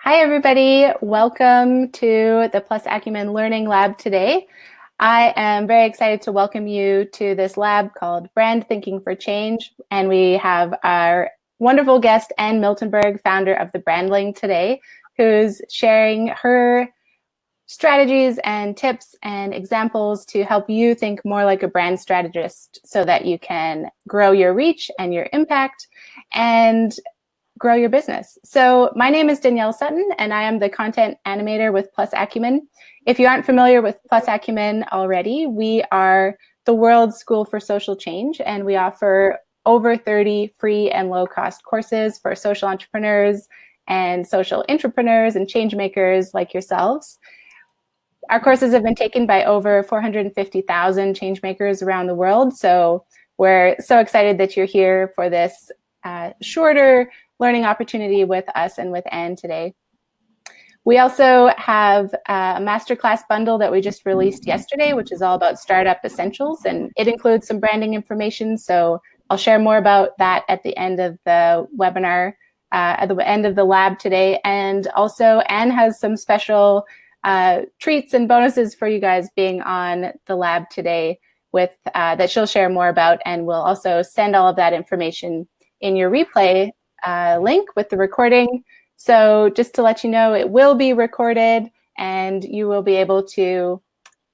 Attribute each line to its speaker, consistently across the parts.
Speaker 1: Hi, everybody. Welcome to the Plus Acumen Learning Lab today. I am very excited to welcome you to this lab called Brand Thinking for Change. And we have our wonderful guest, Anne Miltenburg, founder of The Brandling today, who's sharing her strategies and tips and examples to help you think more like a brand strategist so that you can grow your reach and your impact and grow your business. So my name is Danielle Sutton, and I am the content animator with Plus Acumen. If you aren't familiar with Plus Acumen already, we are the world's school for social change, and we offer over 30 free and low-cost courses for social entrepreneurs and social entrepreneurs and change makers like yourselves. Our courses have been taken by over 450,000 change makers around the world, so we're so excited that you're here for this shorter learning opportunity with us and with Anne today. We also have a masterclass bundle that we just released yesterday, which is all about startup essentials, and it includes some branding information. So I'll share more about that at the end of the webinar, at the end of the lab today. And also Anne has some special treats and bonuses for you guys being on the lab today with that she'll share more about, and we'll also send all of that information in your replay link with the recording. So just to let you know, it will be recorded and you will be able to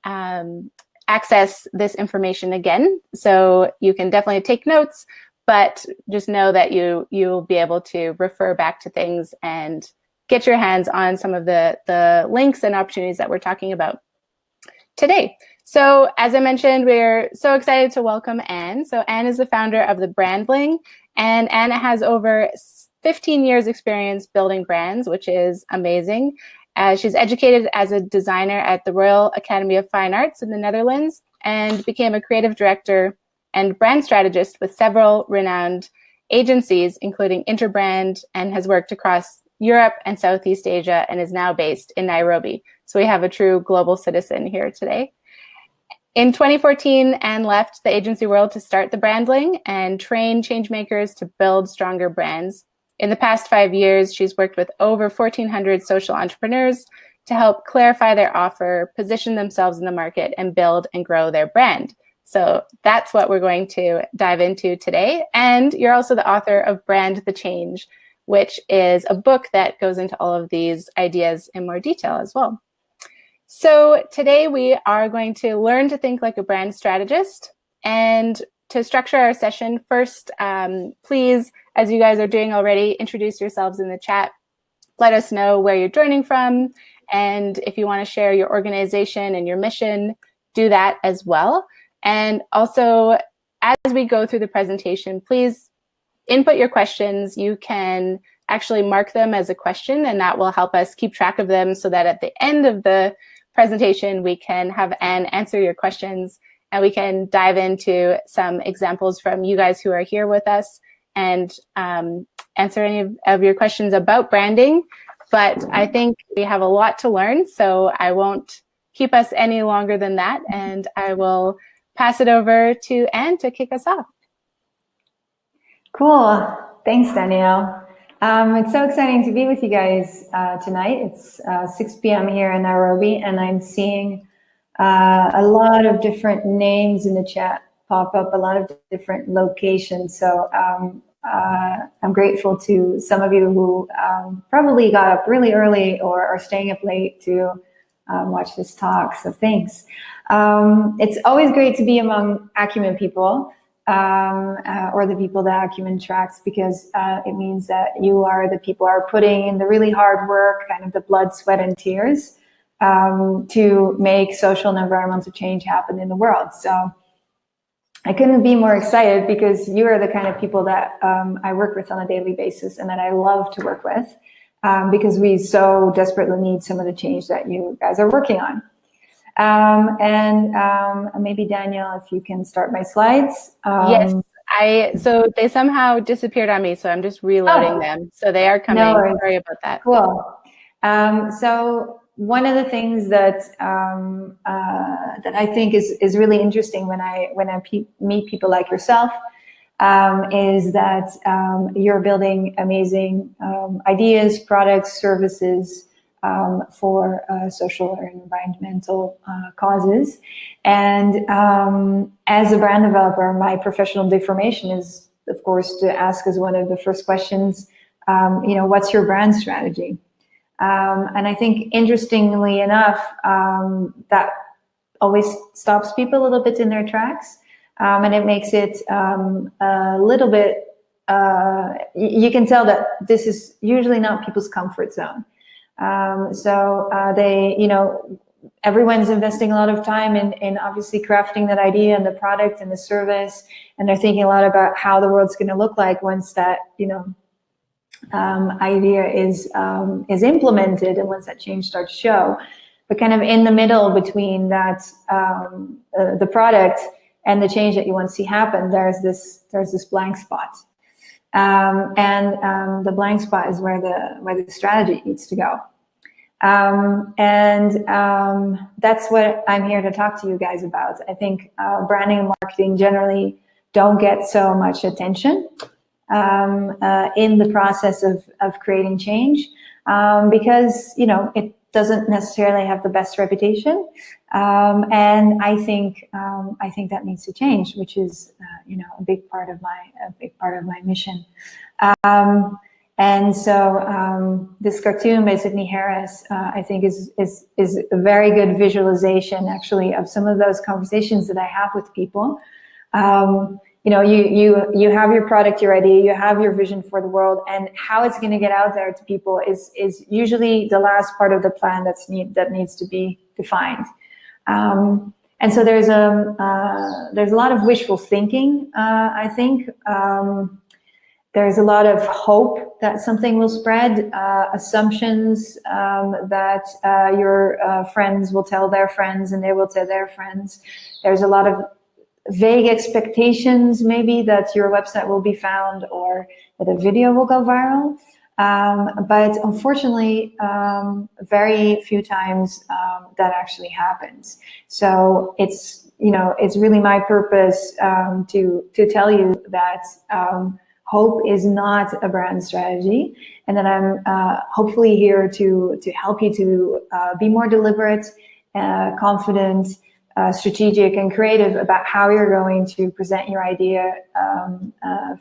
Speaker 1: access this information again. So you can definitely take notes, but just know that you'll be able to refer back to things and get your hands on some of the links and opportunities that we're talking about today. So as I mentioned, we're so excited to welcome Anne. So Anne is the founder of The Brandling, and Anne has over 15 years experience building brands, which is amazing. She's educated as a designer at the Royal Academy of Fine Arts in the Netherlands and became a creative director and brand strategist with several renowned agencies, including Interbrand, and has worked across Europe and Southeast Asia and is now based in Nairobi. So we have a true global citizen here today. In 2014, Anne left the agency world to start The Brandling and train changemakers to build stronger brands. In the past 5 years, she's worked with over 1,400 social entrepreneurs to help clarify their offer, position themselves in the market, and build and grow their brand. So that's what we're going to dive into today. And you're also the author of Brand the Change, which is a book that goes into all of these ideas in more detail as well. So today we are going to learn to think like a brand strategist. And to structure our session, first, please, as you guys are doing already, introduce yourselves in the chat. Let us know where you're joining from. And if you want to share your organization and your mission, do that as well. And also, as we go through the presentation, please input your questions. You can actually mark them as a question, and that will help us keep track of them so that at the end of the presentation, we can have Anne answer your questions and we can dive into some examples from you guys who are here with us and answer any of your questions about branding. But I think we have a lot to learn, so I won't keep us any longer than that, and I will pass it over to Anne to kick us off.
Speaker 2: Cool. Thanks, Danielle. It's so exciting to be with you guys tonight. It's 6 p.m. here in Nairobi, and I'm seeing a lot of different names in the chat pop up, a lot of different locations. So I'm grateful to some of you who probably got up really early or are staying up late to watch this talk. So thanks. It's always great to be among Acumen people. Or the people that Acumen tracks, because it means that you are the people who are putting in the really hard work, kind of the blood, sweat, and tears to make social and environmental change happen in the world. So I couldn't be more excited, because you are the kind of people that I work with on a daily basis and that I love to work with, because we so desperately need some of the change that you guys are working on. Maybe Danielle, if you can start my slides.
Speaker 1: Yes, so they somehow disappeared on me, so I'm just reloading them. So they are coming.
Speaker 2: No,
Speaker 1: sorry about that.
Speaker 2: Cool. So one of the things that that I think is really interesting when I meet people like yourself is that you're building amazing ideas, products, services for social or environmental causes. And as a brand developer, my professional deformation is, of course, to ask as one of the first questions, what's your brand strategy? And I think, interestingly enough, that always stops people a little bit in their tracks. And it makes it a little bit, you can tell that this is usually not people's comfort zone. So they, everyone's investing a lot of time in obviously crafting that idea and the product and the service, and they're thinking a lot about how the world's going to look like once that, idea is implemented and once that change starts to show. But kind of in the middle between that, the product and the change that you want to see happen, there's this blank spot, and the blank spot is where the strategy needs to go, and that's what I'm here to talk to you guys about. I think branding and marketing generally don't get so much attention in the process of creating change, because it doesn't necessarily have the best reputation, and I think that needs to change, which is a big part of my mission. And so this cartoon by Sydney Harris, I think is a very good visualization, actually, of some of those conversations that I have with people. You have your product, your idea, you have your vision for the world, and how it's going to get out there to people is usually the last part of the plan that needs to be defined. And so there's a lot of wishful thinking. I think there's a lot of hope that something will spread, assumptions that your friends will tell their friends and they will tell their friends. There's a lot of vague expectations, maybe, that your website will be found or that a video will go viral. But unfortunately, very few times that actually happens. So it's really my purpose to tell you that hope is not a brand strategy, and that I'm hopefully here to help you to be more deliberate, confident, strategic and creative about how you're going to present your idea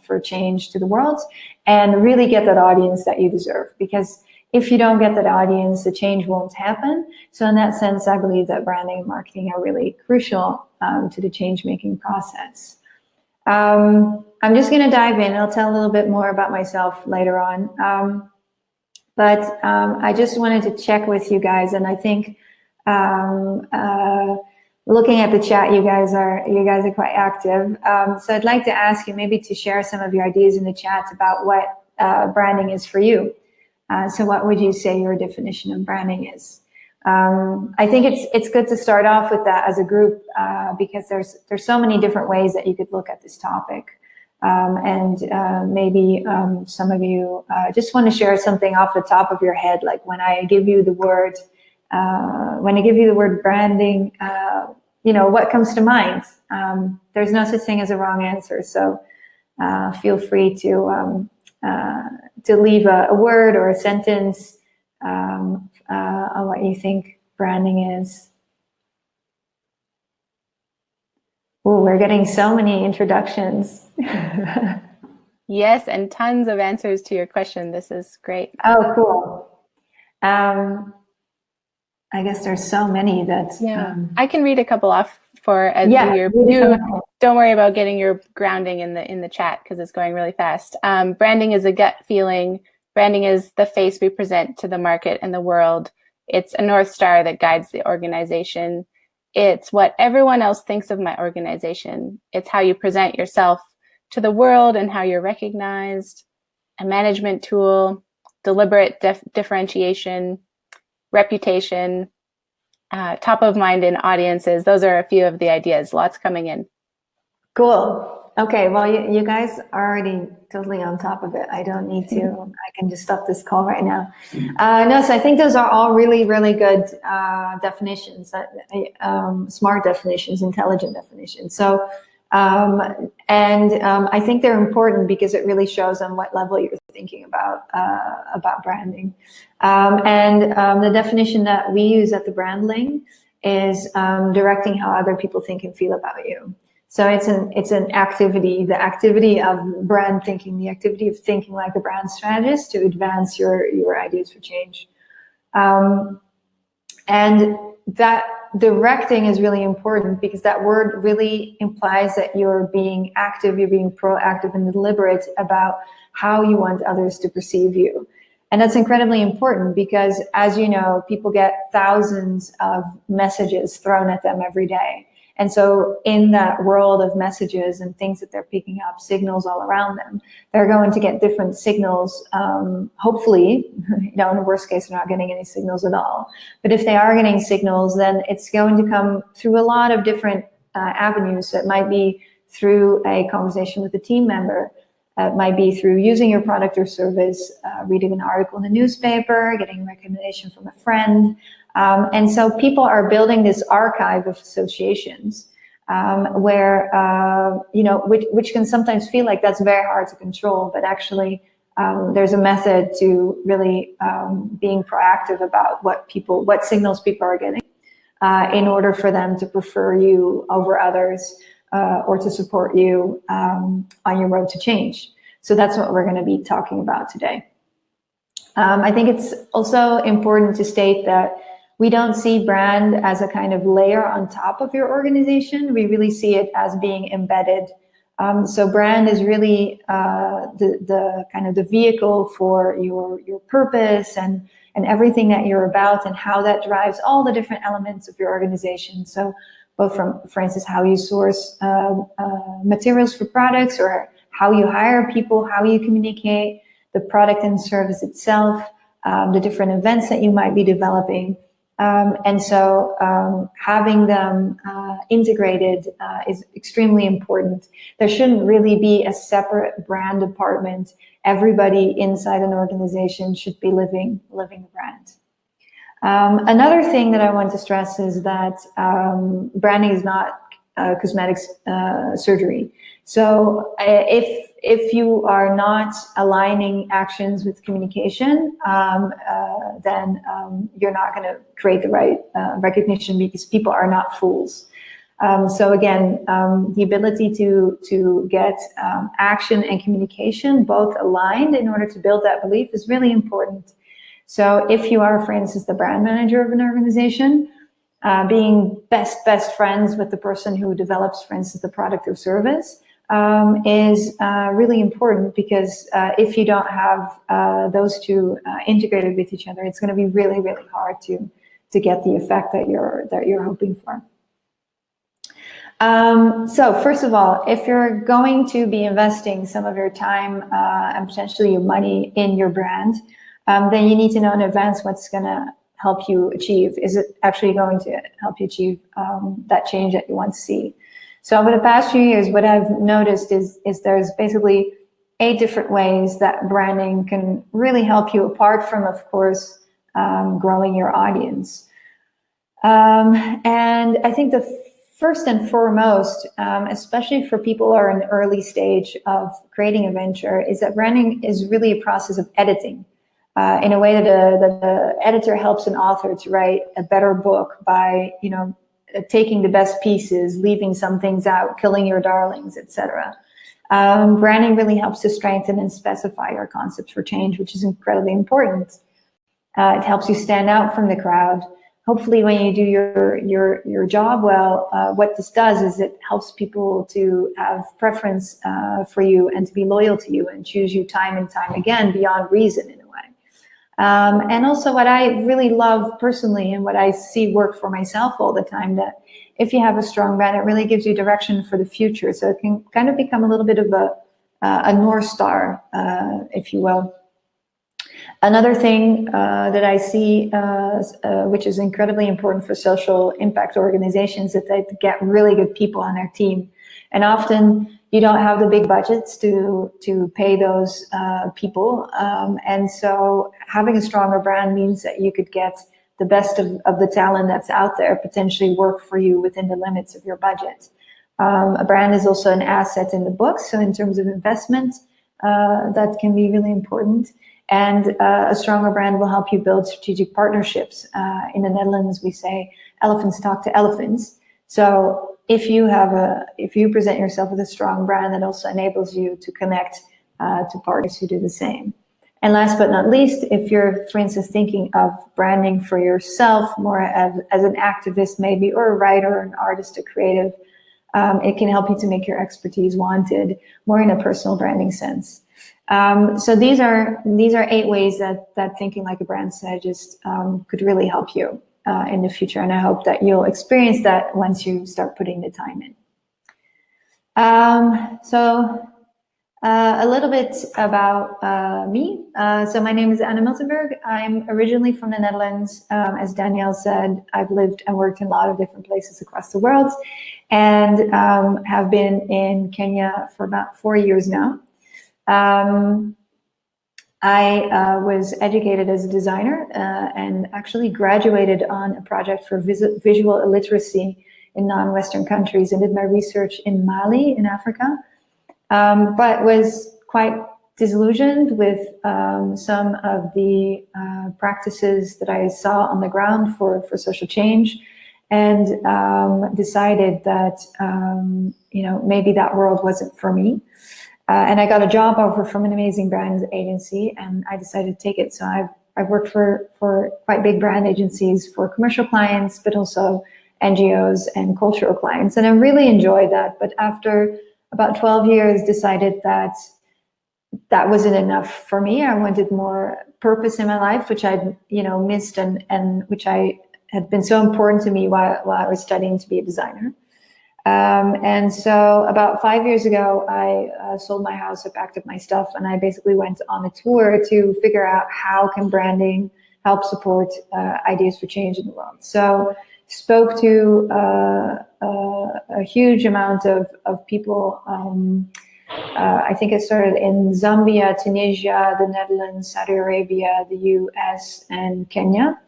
Speaker 2: for change to the world, and really get that audience that you deserve. Because if you don't get that audience, the change won't happen. So in that sense, I believe that branding and marketing are really crucial to the change-making process. I'm just going to dive in. I'll tell a little bit more about myself later on. But I just wanted to check with you guys, and I think looking at the chat, you guys are quite active. So I'd like to ask you maybe to share some of your ideas in the chat about what branding is for you. So what would you say your definition of branding is? I think it's good to start off with that as a group, because there's so many different ways that you could look at this topic. And maybe some of you just want to share something off the top of your head, like when I give you the word branding, what comes to mind? There's no such thing as a wrong answer, so feel free to leave a word or a sentence on what you think branding is. Oh, we're getting so many introductions.
Speaker 1: Yes, and tons of answers to your question. This is great.
Speaker 2: Oh, cool. I guess there's so many that...
Speaker 1: Yeah, I can read a couple off for as you don't worry about getting your grounding in the chat, because it's going really fast. Branding is a gut feeling. Branding is the face we present to the market and the world. It's a North Star that guides the organization. It's what everyone else thinks of my organization. It's how you present yourself to the world and how you're recognized. A management tool, deliberate differentiation, reputation, top of mind in audiences. Those are a few of the ideas. Lots coming in.
Speaker 2: Cool. Okay, well, you guys are already totally on top of it. I don't need to. I can just stop this call right now. No, so I think those are all really, really good definitions, smart definitions, intelligent definitions. So I think they're important because it really shows on what level you're thinking about branding. The definition that we use at the Brandling is directing how other people think and feel about you. So it's an activity, the activity of brand thinking, the activity of thinking like a brand strategist to advance your ideas for change. And that directing is really important because that word really implies that you're being active, you're being proactive and deliberate about how you want others to perceive you. And that's incredibly important because, as you know, people get thousands of messages thrown at them every day. And so in that world of messages and things that they're picking up, signals all around them, they're going to get different signals. Hopefully, in the worst case, they're not getting any signals at all. But if they are getting signals, then it's going to come through a lot of different avenues. So it might be through a conversation with a team member. It might be through using your product or service, reading an article in the newspaper, getting a recommendation from a friend. And so people are building this archive of associations where, which can sometimes feel like that's very hard to control, but actually there's a method to really being proactive about what signals people are getting in order for them to prefer you over others or to support you on your road to change. So that's what we're going to be talking about today. I think it's also important to state that we don't see brand as a kind of layer on top of your organization. We really see it as being embedded. So brand is really the kind of the vehicle for your purpose and everything that you're about and how that drives all the different elements of your organization. So both from, for instance, how you source materials for products or how you hire people, how you communicate, the product and service itself, the different events that you might be developing. And so having them integrated is extremely important. There shouldn't really be a separate brand department. Everybody inside an organization should be living the brand. Another thing that I want to stress is that branding is not cosmetics surgery. So if you are not aligning actions with communication, then you're not going to create the right recognition because people are not fools. So again, the ability to get action and communication both aligned in order to build that belief is really important. So if you are, for instance, the brand manager of an organization, being best friends with the person who develops, for instance, the product or service is really important because if you don't have those two integrated with each other, it's going to be really, really hard to get the effect that you're hoping for. So first of all, if you're going to be investing some of your time and potentially your money in your brand, then you need to know in advance what's going to help you achieve. Is it actually going to help you achieve that change that you want to see? So over the past few years, what I've noticed is there's basically 8 different ways that branding can really help you, apart from, of course, growing your audience. And I think the first and foremost, especially for people who are in the early stage of creating a venture, is that branding is really a process of editing. In a way that the editor helps an author to write a better book by, taking the best pieces, leaving some things out, killing your darlings, etc. Branding really helps to strengthen and specify your concepts for change, which is incredibly important. It helps you stand out from the crowd. Hopefully, when you do your job well, what this does is it helps people to have preference for you and to be loyal to you and choose you time and time again beyond reason in a way. And also what I really love personally and what I see work for myself all the time, that if you have a strong brand, it really gives you direction for the future. So it can kind of become a little bit of a North Star, if you will. Another thing that I see, which is incredibly important for social impact organizations, is that they get really good people on their team. And often you don't have the big budgets to pay those people. And so having a stronger brand means that you could get the best of the talent that's out there, potentially work for you within the limits of your budget. A brand is also an asset in the book. So in terms of investment, that can be really important. And a stronger brand will help you build strategic partnerships. In the Netherlands, we say elephants talk to elephants. So if you present yourself with a strong brand, that also enables you to connect to partners who do the same. And last but not least, if you're, for instance, thinking of branding for yourself more as an activist maybe, or a writer, or an artist, a creative, it can help you to make your expertise wanted more in a personal branding sense. So these are 8 ways that thinking like a brand strategist could really help you in the future. And I hope that you'll experience that once you start putting the time in. A little bit about me. So my name is Anna Miltenburg. I'm originally from the Netherlands. As Danielle said, I've lived and worked in a lot of different places across the world, and have been in Kenya for about 4 years now. I was educated as a designer and actually graduated on a project for visual illiteracy in non-Western countries, and did my research in Mali in Africa. But was quite disillusioned with some of the practices that I saw on the ground for social change, and decided that maybe that world wasn't for me. And I got a job offer from an amazing brand agency, and I decided to take it. So I've worked for quite big brand agencies for commercial clients, but also NGOs and cultural clients, and I really enjoyed that. But after about 12 years, decided that wasn't enough for me. I wanted more purpose in my life, which I'd missed, and which I had been so important to me while I was studying to be a designer. And so about 5 years ago, I sold my house, I packed up my stuff, and I basically went on a tour to figure out how can branding help support ideas for change in the world. So spoke to a huge amount of people. I think it started in Zambia, Tunisia, the Netherlands, Saudi Arabia, the US, and Kenya.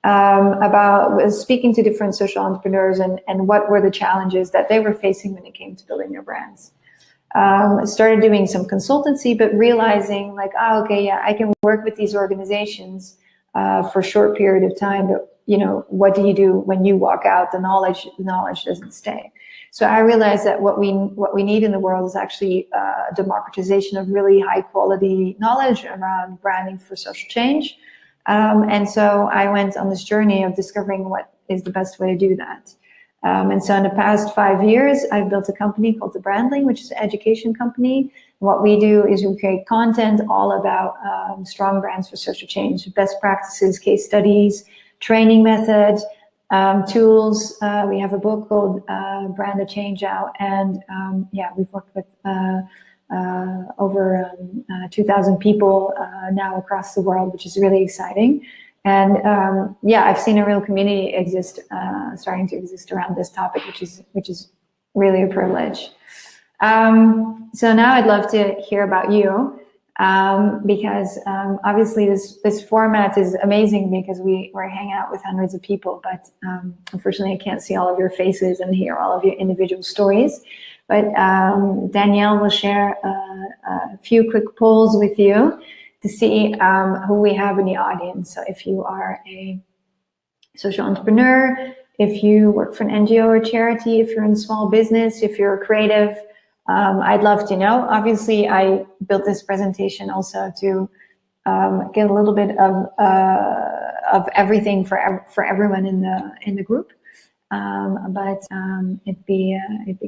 Speaker 2: About speaking to different social entrepreneurs and what were the challenges that they were facing when it came to building their brands. Started doing some consultancy, but realizing like, I can work with these organizations for a short period of time, but what do you do when you walk out? The knowledge doesn't stay. So I realized that what we need in the world is actually democratization of really high quality knowledge around branding for social change. And so I went on this journey of discovering what is the best way to do that. And so in the past 5 years, I've built a company called The Brandling, which is an education company. What we do is we create content all about strong brands for social change, best practices, case studies, training methods, tools. We have a book called Brand the Change Out, and we've worked with over 2,000 people now across the world, which is really exciting. And I've seen a real community starting to exist around this topic, which is really a privilege. So now I'd love to hear about you, because obviously this format is amazing because we're hanging out with hundreds of people, but unfortunately I can't see all of your faces and hear all of your individual stories. But Danielle will share a few quick polls with you to see who we have in the audience. So if you are a social entrepreneur, if you work for an NGO or charity, if you're in small business, if you're a creative, I'd love to know. Obviously, I built this presentation also to get a little bit of everything for everyone in the group. But it'd be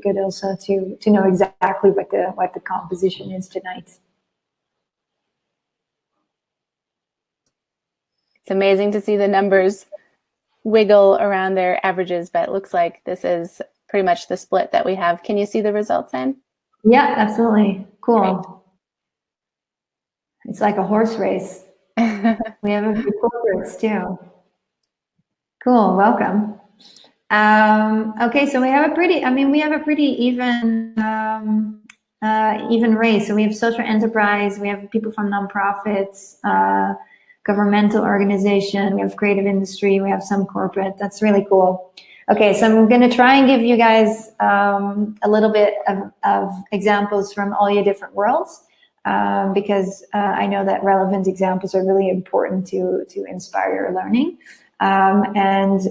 Speaker 2: good also to know exactly what the composition is tonight.
Speaker 1: It's amazing to see the numbers wiggle around their averages, but it looks like this is pretty much the split that we have. Can you see the results, Anne?
Speaker 2: Yeah, absolutely. Cool.
Speaker 1: Great.
Speaker 2: It's like a horse race. We have a few corporates too. Cool, welcome. Okay, so we have a pretty even race. So we have social enterprise, we have people from nonprofits, governmental organization, we have creative industry, we have some corporate. That's really cool. Okay, so I'm going to try and give you guys a little bit of examples from all your different worlds, because I know that relevant examples are really important to inspire your learning. Another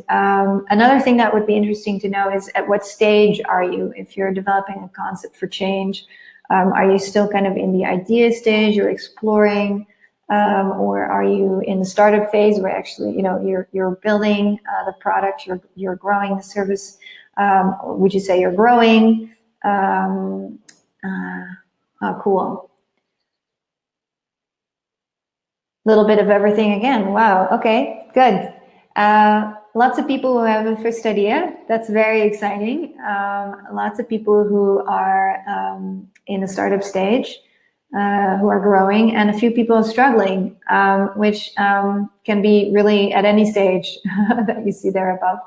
Speaker 2: thing that would be interesting to know is at what stage are you? If you're developing a concept for change, are you still kind of in the idea stage, you're exploring, or are you in the startup phase where actually, you know, you're building the product, you're growing the service? Or would you say you're growing? Oh, cool. Little bit of everything again. Wow. Okay, good. Lots of people who have a first idea. That's very exciting. Lots of people who are in the startup stage, who are growing, and a few people struggling, which can be really at any stage that you see there above.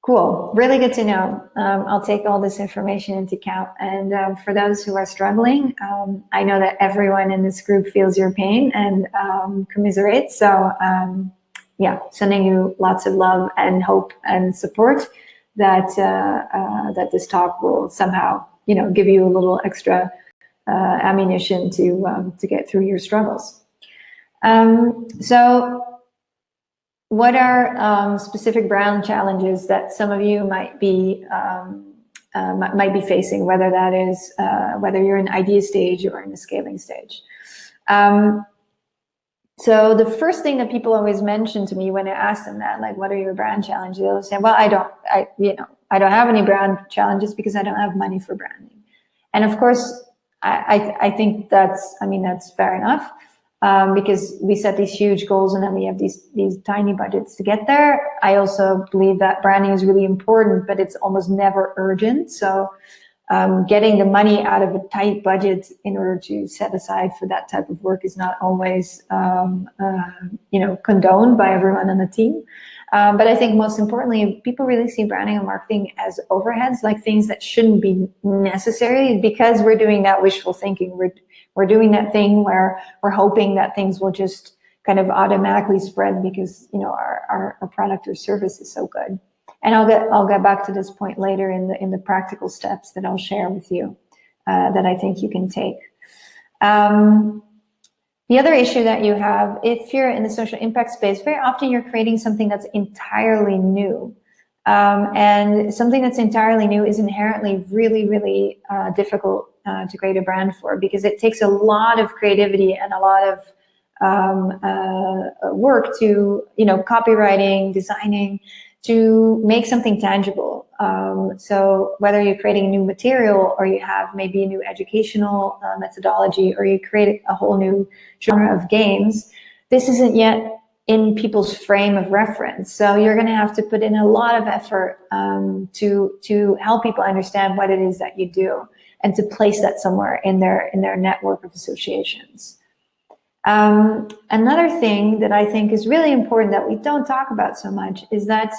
Speaker 2: Cool, really good to know. I'll take all this information into account. And for those who are struggling, I know that everyone in this group feels your pain and commiserates. So yeah, sending you lots of love and hope and support that that this talk will somehow, you know, give you a little extra ammunition to get through your struggles. So what are specific brand challenges that some of you might be facing, whether that is whether you're in idea stage or in the scaling stage? So the first thing that people always mention to me when I ask them that, like, what are your brand challenges? They'll say, well, I don't have any brand challenges because I don't have money for branding. And of course, I think that's fair enough. Because we set these huge goals and then we have these tiny budgets to get there. I also believe that branding is really important, but it's almost never urgent. So getting the money out of a tight budget in order to set aside for that type of work is not always condoned by everyone on the team. But I think most importantly, people really see branding and marketing as overheads, like things that shouldn't be necessary, because we're doing that wishful thinking. We're doing that thing where we're hoping that things will just kind of automatically spread because, you know, our product or service is so good. And I'll get back to this point later in the practical steps that I'll share with you that I think you can take. The other issue that you have, if you're in the social impact space, very often you're creating something that's entirely new. And something that's entirely new is inherently really, really difficult to create a brand for, because it takes a lot of creativity and a lot of work to, you know, copywriting, designing, to make something tangible. So whether you're creating a new material or you have maybe a new educational methodology, or you create a whole new genre of games, this isn't yet in people's frame of reference. So you're going to have to put in a lot of effort to help people understand what it is that you do, and to place that somewhere in their network of associations. Another thing that I think is really important that we don't talk about so much is that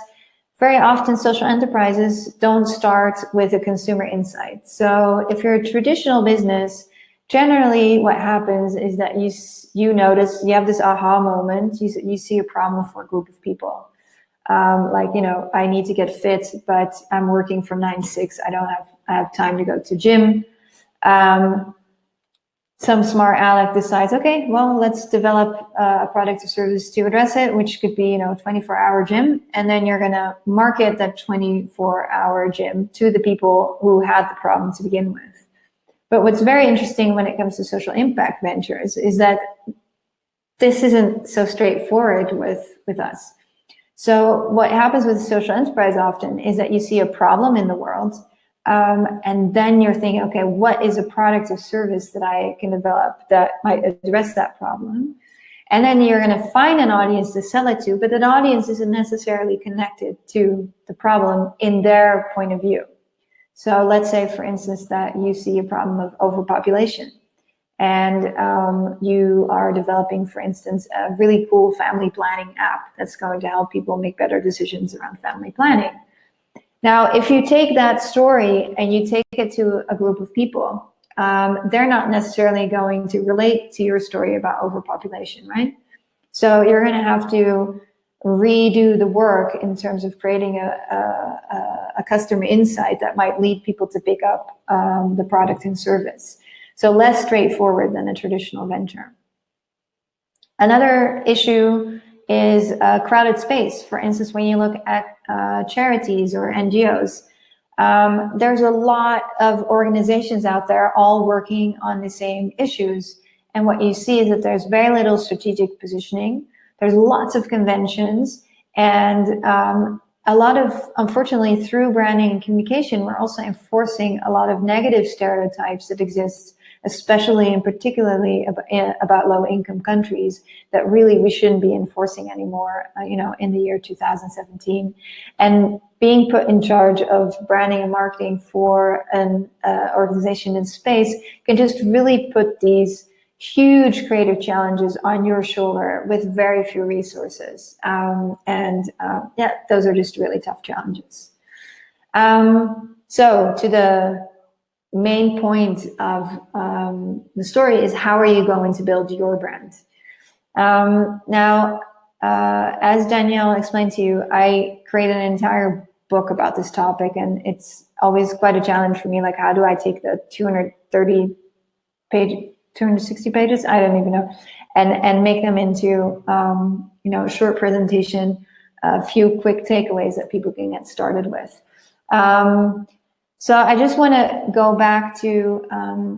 Speaker 2: very often social enterprises don't start with a consumer insight. So if you're a traditional business, generally what happens is that you notice, you have this aha moment, you see a problem for a group of people. Like, you know, I need to get fit, but I'm working from 9 to 6. I have time to go to gym. Some smart aleck decides, okay, well, let's develop a product or service to address it, which could be, you know, a 24-hour gym. And then you're going to market that 24-hour gym to the people who had the problem to begin with. But what's very interesting when it comes to social impact ventures is that this isn't so straightforward with us. So what happens with social enterprise often is that you see a problem in the world, and then you're thinking, okay, what is a product or service that I can develop that might address that problem? And then you're going to find an audience to sell it to, but that audience isn't necessarily connected to the problem in their point of view. So let's say, for instance, that you see a problem of overpopulation, and you are developing, for instance, a really cool family planning app that's going to help people make better decisions around family planning. Now, if you take that story and you take it to a group of people, they're not necessarily going to relate to your story about overpopulation, right? So you're going to have to redo the work in terms of creating a customer insight that might lead people to pick up the product and service. So less straightforward than a traditional venture. Another issue is crowded space. For instance, when you look at charities or NGOs, there's a lot of organizations out there all working on the same issues. And what you see is that there's very little strategic positioning. There's lots of conventions, and a lot of, unfortunately, through branding and communication, we're also enforcing a lot of negative stereotypes that exist, especially and particularly about low-income countries, that really we shouldn't be enforcing anymore, in the year 2017. And being put in charge of branding and marketing for an organization in space can just really put these huge creative challenges on your shoulder with very few resources. Those are just really tough challenges. So to the main point of the story is, how are you going to build your brand? Now, as Danielle explained to you, I created an entire book about this topic, and it's always quite a challenge for me. Like, how do I take the 260 pages, I don't even know, and make them into a short presentation, a few quick takeaways that people can get started with. So I just want to go back to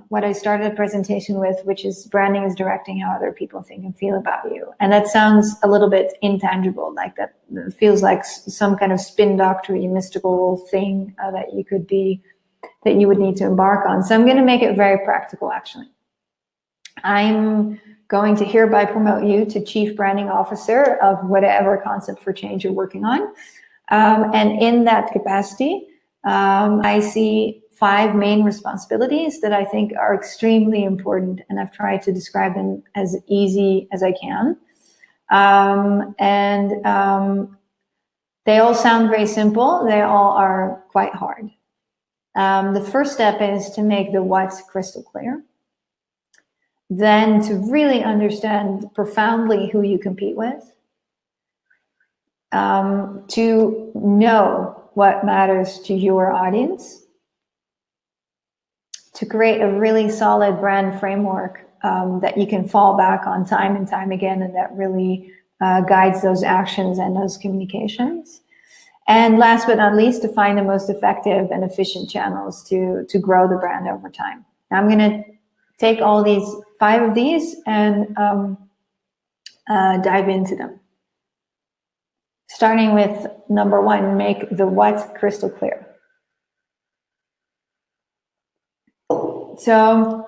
Speaker 2: what I started the presentation with, which is branding is directing how other people think and feel about you. And that sounds a little bit intangible, like that feels like some kind of spin doctory, mystical thing that you would need to embark on. So I'm going to make it very practical, actually. I'm going to hereby promote you to Chief Branding Officer of whatever concept for change you're working on. And in that capacity, I see 5 main responsibilities that I think are extremely important, and I've tried to describe them as easy as I can. They all sound very simple. They all are quite hard. The first step is to make the what crystal clear. Then to really understand profoundly who you compete with. To know what matters to your audience. To create a really solid brand framework that you can fall back on time and time again, and that really guides those actions and those communications. And last but not least, to find the most effective and efficient channels to grow the brand over time. Now I'm going to take all these 5 of these and dive into them. Starting with number 1, make the what crystal clear. So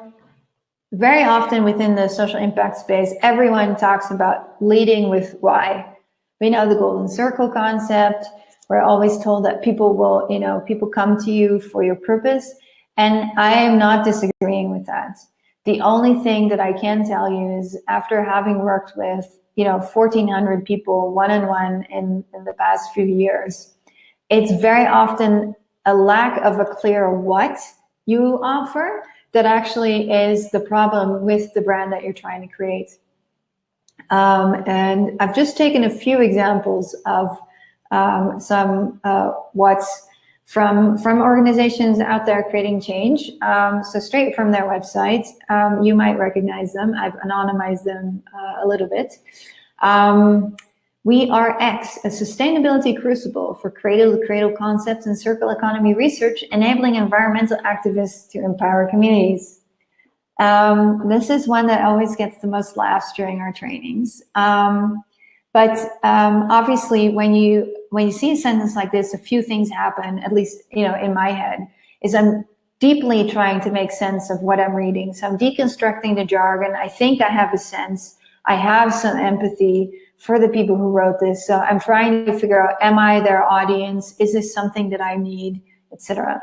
Speaker 2: very often within the social impact space, everyone talks about leading with why. We know the golden circle concept. We're always told that people will, people come to you for your purpose. And I am not disagreeing with that. The only thing that I can tell you is, after having worked with 1,400 people one-on-one in the past few years, it's very often a lack of a clear what you offer that actually is the problem with the brand that you're trying to create. And I've just taken a few examples of some what's from organizations out there creating change. So straight from their website, you might recognize them. I've anonymized them a little bit. We are X, a sustainability crucible for cradle-to-cradle concepts and circular economy research, enabling environmental activists to empower communities. This is one that always gets the most laughs during our trainings. But obviously, when you see a sentence like this, a few things happen, at least in my head, is I'm deeply trying to make sense of what I'm reading. So I'm deconstructing the jargon. I think I have a sense. I have some empathy for the people who wrote this. So I'm trying to figure out, am I their audience? Is this something that I need, etc.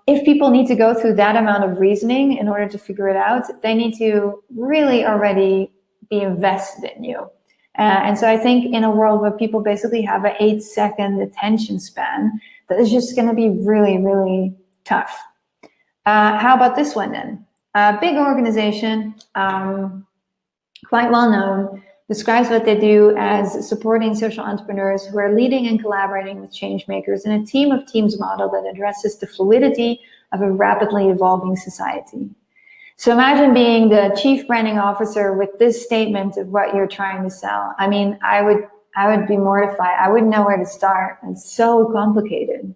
Speaker 2: If people need to go through that amount of reasoning in order to figure it out, they need to really already be invested in you. And so I think in a world where people basically have an 8-second attention span, that is just going to be really, really tough. How about this one then? A big organization, quite well known. describes what they do as supporting social entrepreneurs who are leading and collaborating with change makers in a team of teams model that addresses the fluidity of a rapidly evolving society. So imagine being the chief branding officer with this statement of what you're trying to sell. I mean, I would be mortified. I wouldn't know where to start. It's so complicated.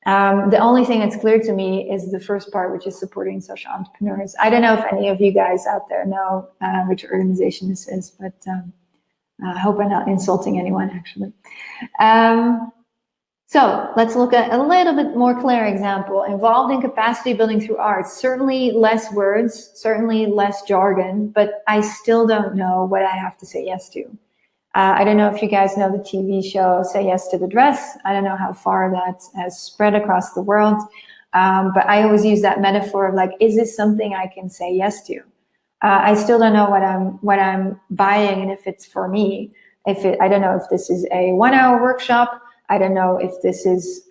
Speaker 2: The only thing that's clear to me is the first part, which is supporting social entrepreneurs. I don't know if any of you guys out there know which organization this is, but I hope I'm not insulting anyone, actually. So let's look at a little bit more clear example. Involved in capacity building through art. Certainly less words, certainly less jargon, but I still don't know what I have to say yes to. I don't know if you guys know the TV show Say Yes to the Dress. I don't know how far that has spread across the world, but I always use that metaphor of like, is this something I can say yes to? I still don't know what I'm buying and if it's for me. I don't know if this is a 1-hour workshop. I don't know if this is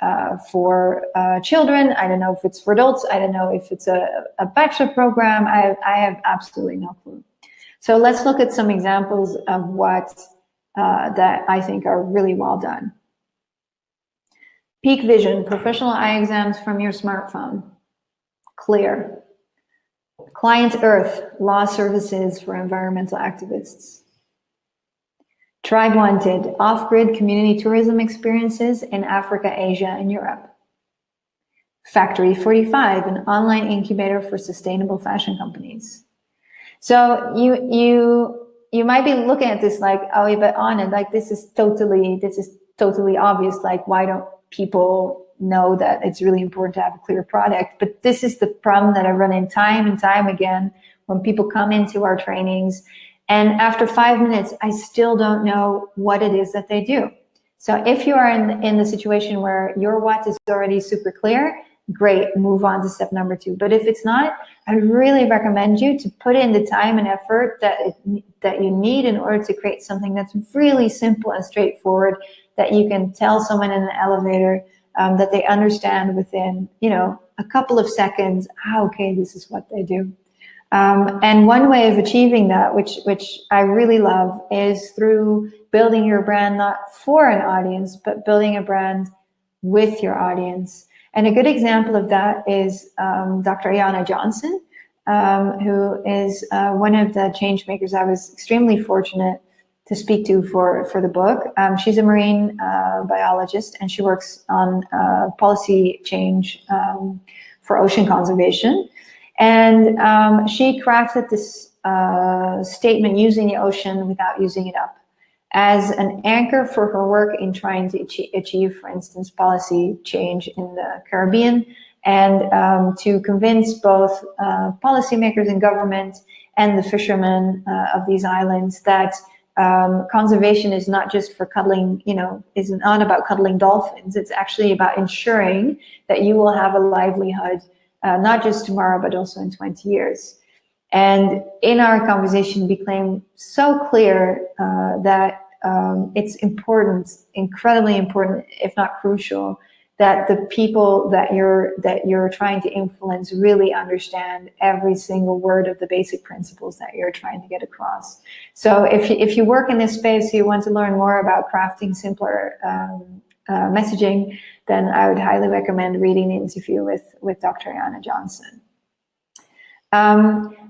Speaker 2: for children. I don't know if it's for adults. I don't know if it's a bachelor program. I have absolutely no clue. So let's look at some examples of what that I think are really well done. Peak Vision, professional eye exams from your smartphone. Clear. Client Earth, law services for environmental activists. Tribe Wanted, off-grid community tourism experiences in Africa, Asia, and Europe. Factory 45, an online incubator for sustainable fashion companies. So you might be looking at this like, oh, but on it, like this is totally obvious. Like, why don't people know that it's really important to have a clear product? But this is the problem that I run in time and time again when people come into our trainings. And after 5 minutes, I still don't know what it is that they do. So if you are in the situation where your what is already super clear, great, move on to step number 2. But if it's not, I really recommend you to put in the time and effort that you need in order to create something that's really simple and straightforward, that you can tell someone in an elevator that they understand within, a couple of seconds, okay, this is what they do. And one way of achieving that, which I really love, is through building your brand not for an audience, but building a brand with your audience. And a good example of that is Dr. Ayana Johnson, who is one of the change makers I was extremely fortunate to speak to for the book. She's a marine biologist, and she works on policy change for ocean conservation. And she crafted this statement, using the ocean without using it up, as an anchor for her work in trying to achieve, for instance, policy change in the Caribbean, and to convince both policymakers and government and the fishermen of these islands that conservation is not just for cuddling, is not about cuddling dolphins. It's actually about ensuring that you will have a livelihood, not just tomorrow, but also in 20 years. And in our conversation, it became so clear that it's important, incredibly important, if not crucial, that the people that you're trying to influence really understand every single word of the basic principles that you're trying to get across. So if you work in this space, you want to learn more about crafting simpler messaging, then I would highly recommend reading the interview with Dr. Ayana Johnson.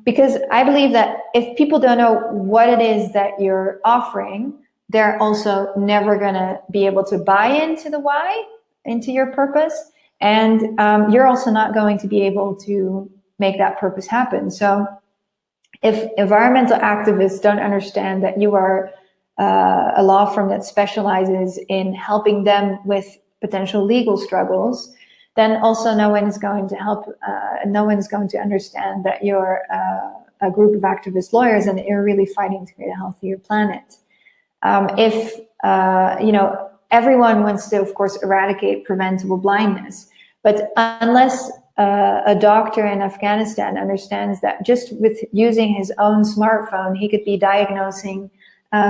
Speaker 2: Because I believe that if people don't know what it is that you're offering, they're also never gonna be able to buy into the why, into your purpose, and you're also not going to be able to make that purpose happen. So if environmental activists don't understand that you are a law firm that specializes in helping them with potential legal struggles, then also no one is going to help, no one is going to understand that you're a group of activist lawyers and that you're really fighting to create a healthier planet. If everyone wants to, of course, eradicate preventable blindness, but unless a doctor in Afghanistan understands that just with using his own smartphone, he could be diagnosing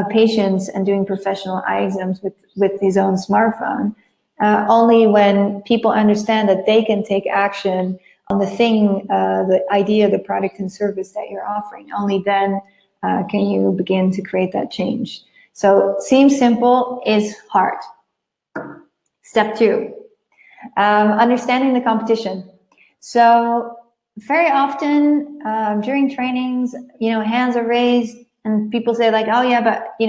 Speaker 2: patients and doing professional eye exams with his own smartphone, only when people understand that they can take action on the thing, the idea, the product and service that you're offering, only then can you begin to create that change? So seems simple, is hard. Step 2, understanding the competition. So very often during trainings, hands are raised and people say like, oh yeah, but we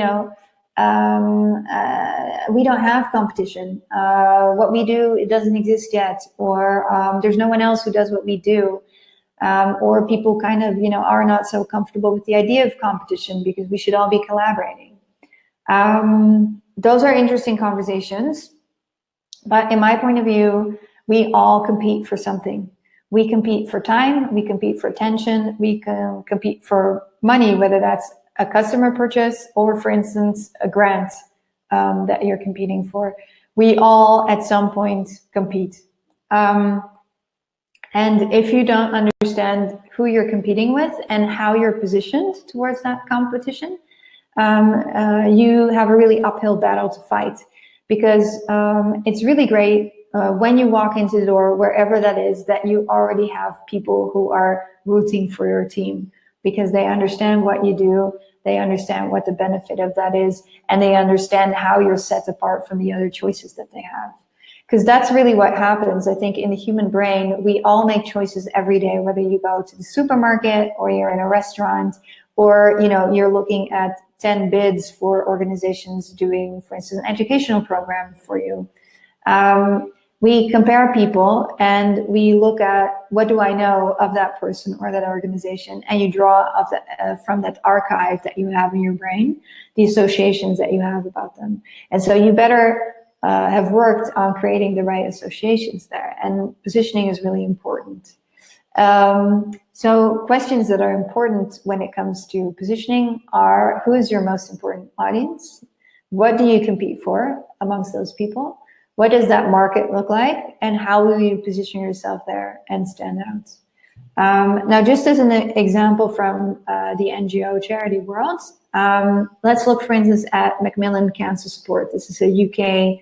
Speaker 2: don't have competition. What we do, it doesn't exist yet, or there's no one else who does what we do. Or people kind of, are not so comfortable with the idea of competition because we should all be collaborating. Those are interesting conversations, but in my point of view, we all compete for something. We compete for time, we compete for attention, we can compete for money, whether that's a customer purchase or, for instance, a grant that you're competing for. We all at some point compete. And if you don't understand who you're competing with and how you're positioned towards that competition, you have a really uphill battle to fight, because it's really great when you walk into the door, wherever that is, that you already have people who are rooting for your team, because they understand what you do, they understand what the benefit of that is, and they understand how you're set apart from the other choices that they have. Because that's really what happens, I think, in the human brain. We all make choices every day, whether you go to the supermarket or you're in a restaurant, or you're looking at 10 bids for organizations doing, for instance, an educational program for you. We compare people and we look at, what do I know of that person or that organization, and you draw from that archive that you have in your brain, the associations that you have about them. And so you better have worked on creating the right associations there, and positioning is really important. So questions that are important when it comes to positioning are, who is your most important audience? What do you compete for amongst those people? What does that market look like? And how will you position yourself there and stand out? Now, just as an example from the NGO charity world, let's look, for instance, at Macmillan Cancer Support. This is a UK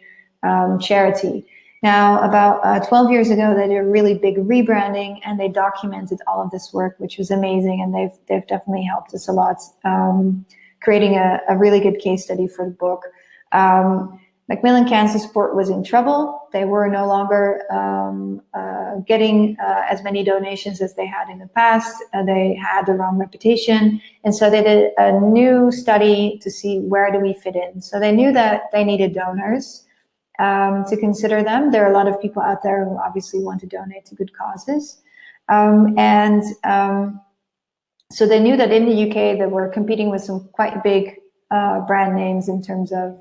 Speaker 2: charity. Now, about 12 years ago, they did a really big rebranding, and they documented all of this work, which was amazing, and they've definitely helped us a lot, creating a really good case study for the book. Macmillan Cancer Support was in trouble. They were no longer getting as many donations as they had in the past. They had the wrong reputation. And so they did a new study to see, where do we fit in? So they knew that they needed donors to consider them. There are a lot of people out there who obviously want to donate to good causes. So they knew that in the UK they were competing with some quite big brand names in terms of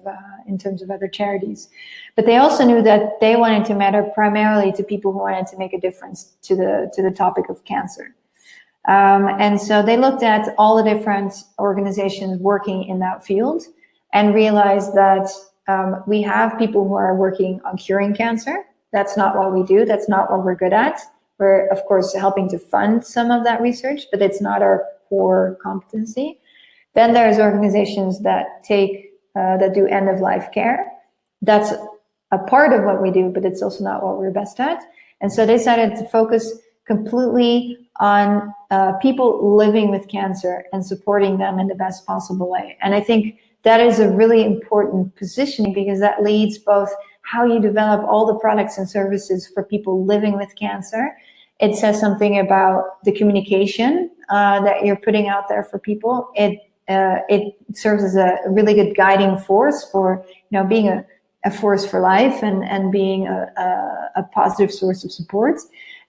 Speaker 2: other charities, but they also knew that they wanted to matter primarily to people who wanted to make a difference to the topic of cancer. And so they looked at all the different organizations working in that field and realized that we have people who are working on curing cancer. That's not what we do. That's not what we're good at. We're, of course, helping to fund some of that research, but it's not our core competency. Then there's organizations that do end-of-life care. That's a part of what we do, but it's also not what we're best at. And so they decided to focus completely on people living with cancer and supporting them in the best possible way. And I think that is a really important positioning, because that leads both how you develop all the products and services for people living with cancer. It says something about the communication that you're putting out there for people. It serves as a really good guiding force for, being a force for life and being a positive source of support.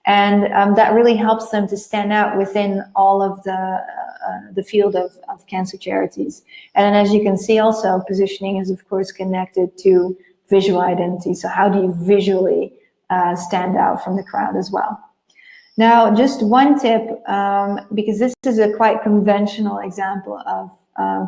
Speaker 2: And that really helps them to stand out within all of the field of cancer charities. And as you can see also, positioning is of course connected to visual identity. So how do you visually stand out from the crowd as well? Now, just one tip, because this is a quite conventional example of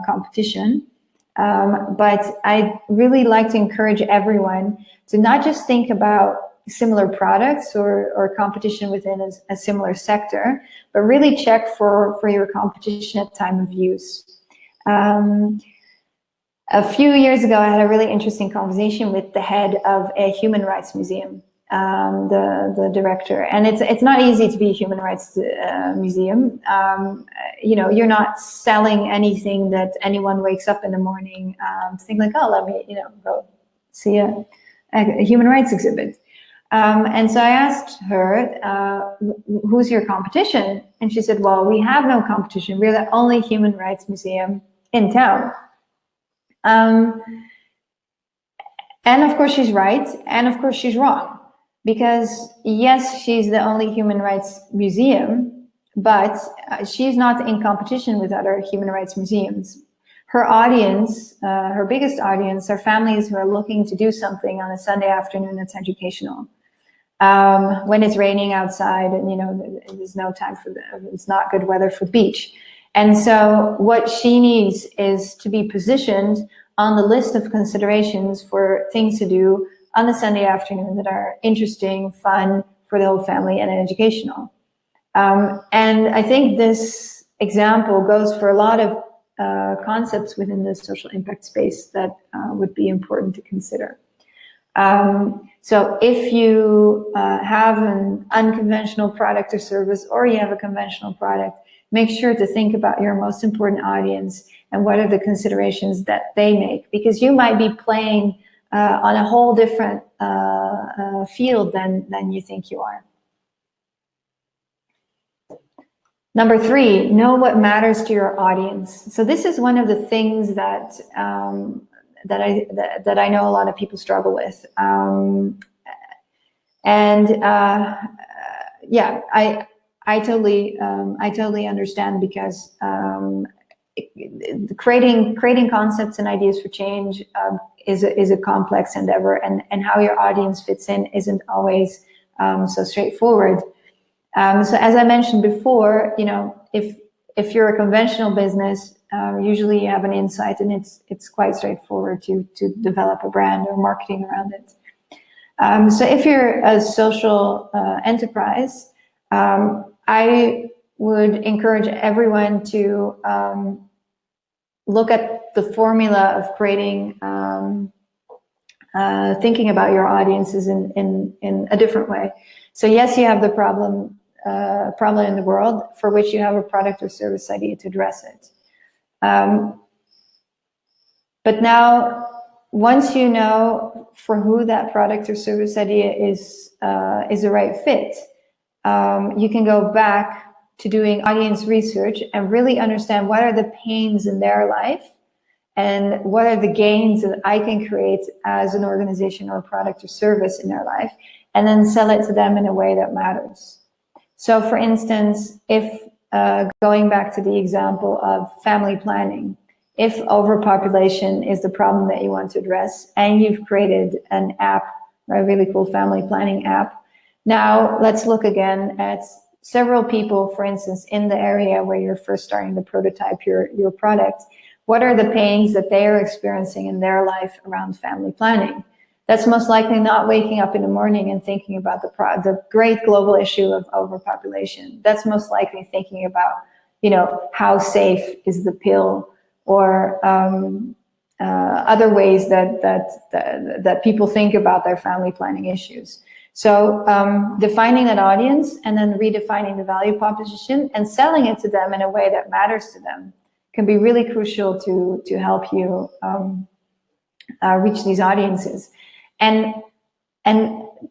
Speaker 2: competition, but I really like to encourage everyone to not just think about similar products or competition within a similar sector, but really check for your competition at time of use. A few years ago, I had a really interesting conversation with the head of a human rights museum. the director. And it's not easy to be a human rights museum. You know, you're not selling anything that anyone wakes up in the morning to think like, oh, let me, you know, go see a human rights exhibit. And so I asked her, who's your competition? And she said, well, we have no competition. We're the only human rights museum in town. And of course she's right, and of course she's wrong, because yes, she's the only human rights museum, but she's not in competition with other human rights museums. Her audience, her biggest audience, are families who are looking to do something on a Sunday afternoon that's educational. When it's raining outside and, you know, there's no time for it's not good weather for the beach. And so what she needs is to be positioned on the list of considerations for things to do on a Sunday afternoon that are interesting, fun for the whole family, and educational. And I think this example goes for a lot of concepts within the social impact space that would be important to consider. So if you have an unconventional product or service, or you have a conventional product, make sure to think about your most important audience and what are the considerations that they make, because you might be playing on a whole different field than you think you are. Number 3, know what matters to your audience. So this is one of the things that that I know a lot of people struggle with. Yeah, I totally understand, because creating concepts and ideas for change is a complex endeavor, and how your audience fits in isn't always so straightforward. So as I mentioned before, you know, if you're a conventional business, usually you have an insight, and it's quite straightforward to develop a brand or marketing around it. So if you're a social enterprise, I would encourage everyone to look at the formula of creating, thinking about your audiences in a different way. So yes, you have the problem in the world for which you have a product or service idea to address it. But now, once you know for who that product or service idea is the right fit, you can go back to doing audience research and really understand what are the pains in their life and what are the gains that I can create as an organization or product or service in their life, and then sell it to them in a way that matters. So for instance, if going back to the example of family planning, if overpopulation is the problem that you want to address, and you've created an app, a really cool family planning app, now let's look again at several people, for instance, in the area where you're first starting to prototype your product. What are the pains that they are experiencing in their life around family planning? That's most likely not waking up in the morning and thinking about the great global issue of overpopulation. That's most likely thinking about, you know, how safe is the pill, or other ways that people think about their family planning issues. So defining that audience, and then redefining the value proposition and selling it to them in a way that matters to them can be really crucial to help you reach these audiences. And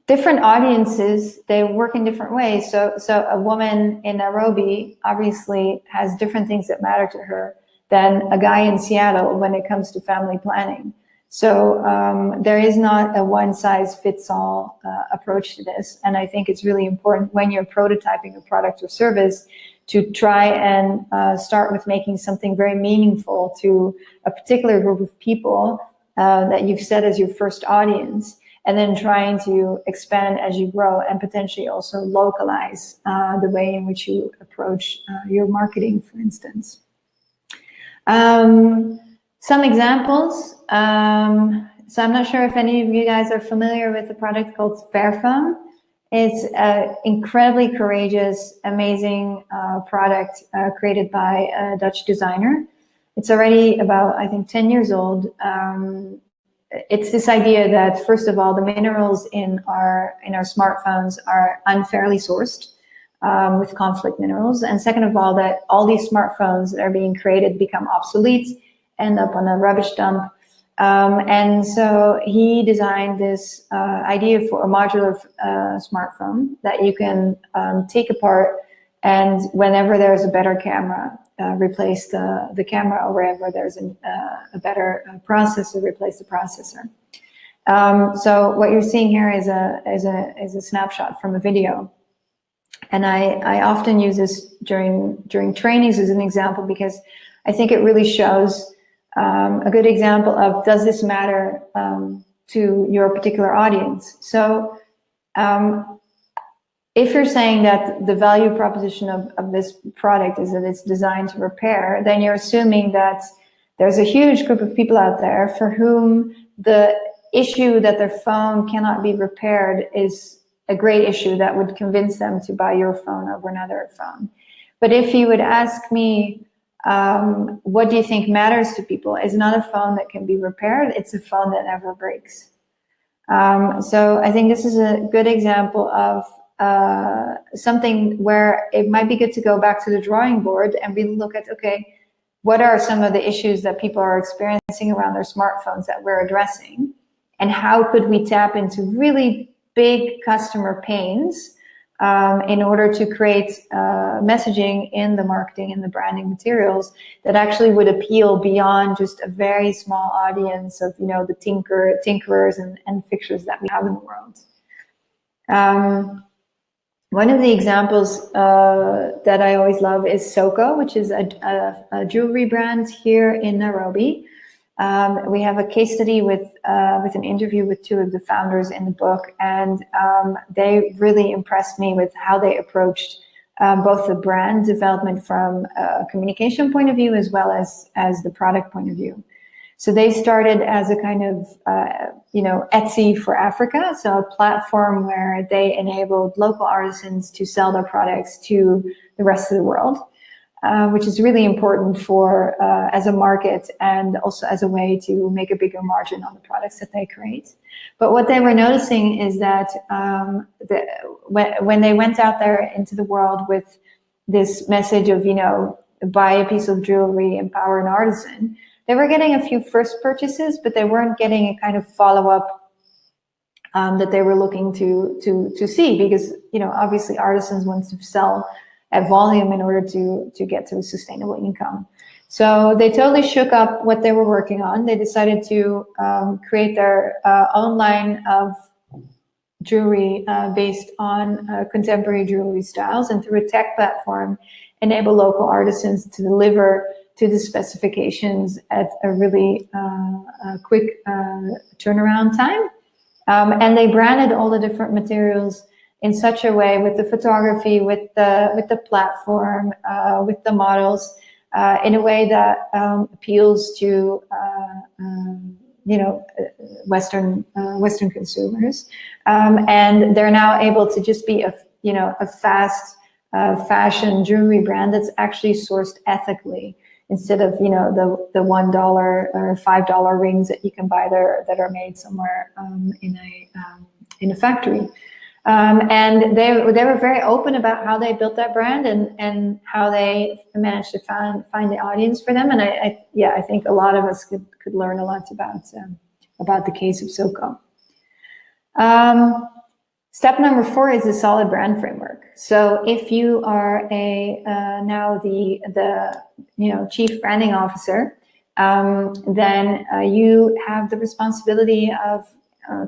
Speaker 2: different audiences, they work in different ways. So a woman in Nairobi obviously has different things that matter to her than a guy in Seattle when it comes to family planning. So there is not a one-size-fits-all approach to this. And I think it's really important when you're prototyping a product or service to try and start with making something very meaningful to a particular group of people that you've set as your first audience, and then trying to expand as you grow, and potentially also localize the way in which you approach your marketing, for instance. Some examples. So I'm not sure if any of you guys are familiar with a product called Fairphone. It's an incredibly courageous, amazing product created by a Dutch designer. It's already about, I think, 10 years old. it's this idea that, first of all, the minerals in our smartphones are unfairly sourced with conflict minerals, and second of all, that all these smartphones that are being created become obsolete, end up on a rubbish dump. And so he designed this idea for a modular smartphone that you can take apart, and whenever there's a better camera, replace the camera, or wherever there's a better processor, replace the processor. So what you're seeing here is a snapshot from a video, and I often use this during trainings as an example, because I think it really shows a good example of, does this matter to your particular audience? So if you're saying that the value proposition of this product is that it's designed to repair, then you're assuming that there's a huge group of people out there for whom the issue that their phone cannot be repaired is a great issue that would convince them to buy your phone over another phone. But if you would ask me, what do you think matters to people? It's not a phone that can be repaired, it's a phone that never breaks. So I think this is a good example of something where it might be good to go back to the drawing board and really look at, okay, what are some of the issues that people are experiencing around their smartphones that we're addressing, and how could we tap into really big customer pains in order to create messaging in the marketing and the branding materials that actually would appeal beyond just a very small audience of, the tinkerers and fixers that we have in the world. One of the examples that I always love is Soko, which is a jewelry brand here in Nairobi. We have a case study with an interview with two of the founders in the book, and they really impressed me with how they approached both the brand development from a communication point of view as well as the product point of view. So they started as a kind of, Etsy for Africa, so a platform where they enabled local artisans to sell their products to the rest of the world, which is really important for as a market, and also as a way to make a bigger margin on the products that they create. But what they were noticing is that when they went out there into the world with this message of, buy a piece of jewelry, empower an artisan, they were getting a few first purchases, but they weren't getting a kind of follow-up that they were looking to see, because, obviously artisans want to sell at volume in order to get to a sustainable income. So they totally shook up what they were working on. They decided to create their own line of jewelry based on contemporary jewelry styles, and through a tech platform, enable local artisans to deliver to the specifications at a really quick turnaround time. And they branded all the different materials in such a way, with the photography, with the platform, with the models, in a way that appeals to Western consumers, and they're now able to just be a fast fashion jewelry brand that's actually sourced ethically, instead of the $1 or $5 rings that you can buy there that are made somewhere in a factory. And they were very open about how they built that brand and how they managed to find the audience for them. And I think a lot of us could learn a lot about the case of Soko. Step number 4 is a solid brand framework. So if you are now the chief branding officer, then you have the responsibility of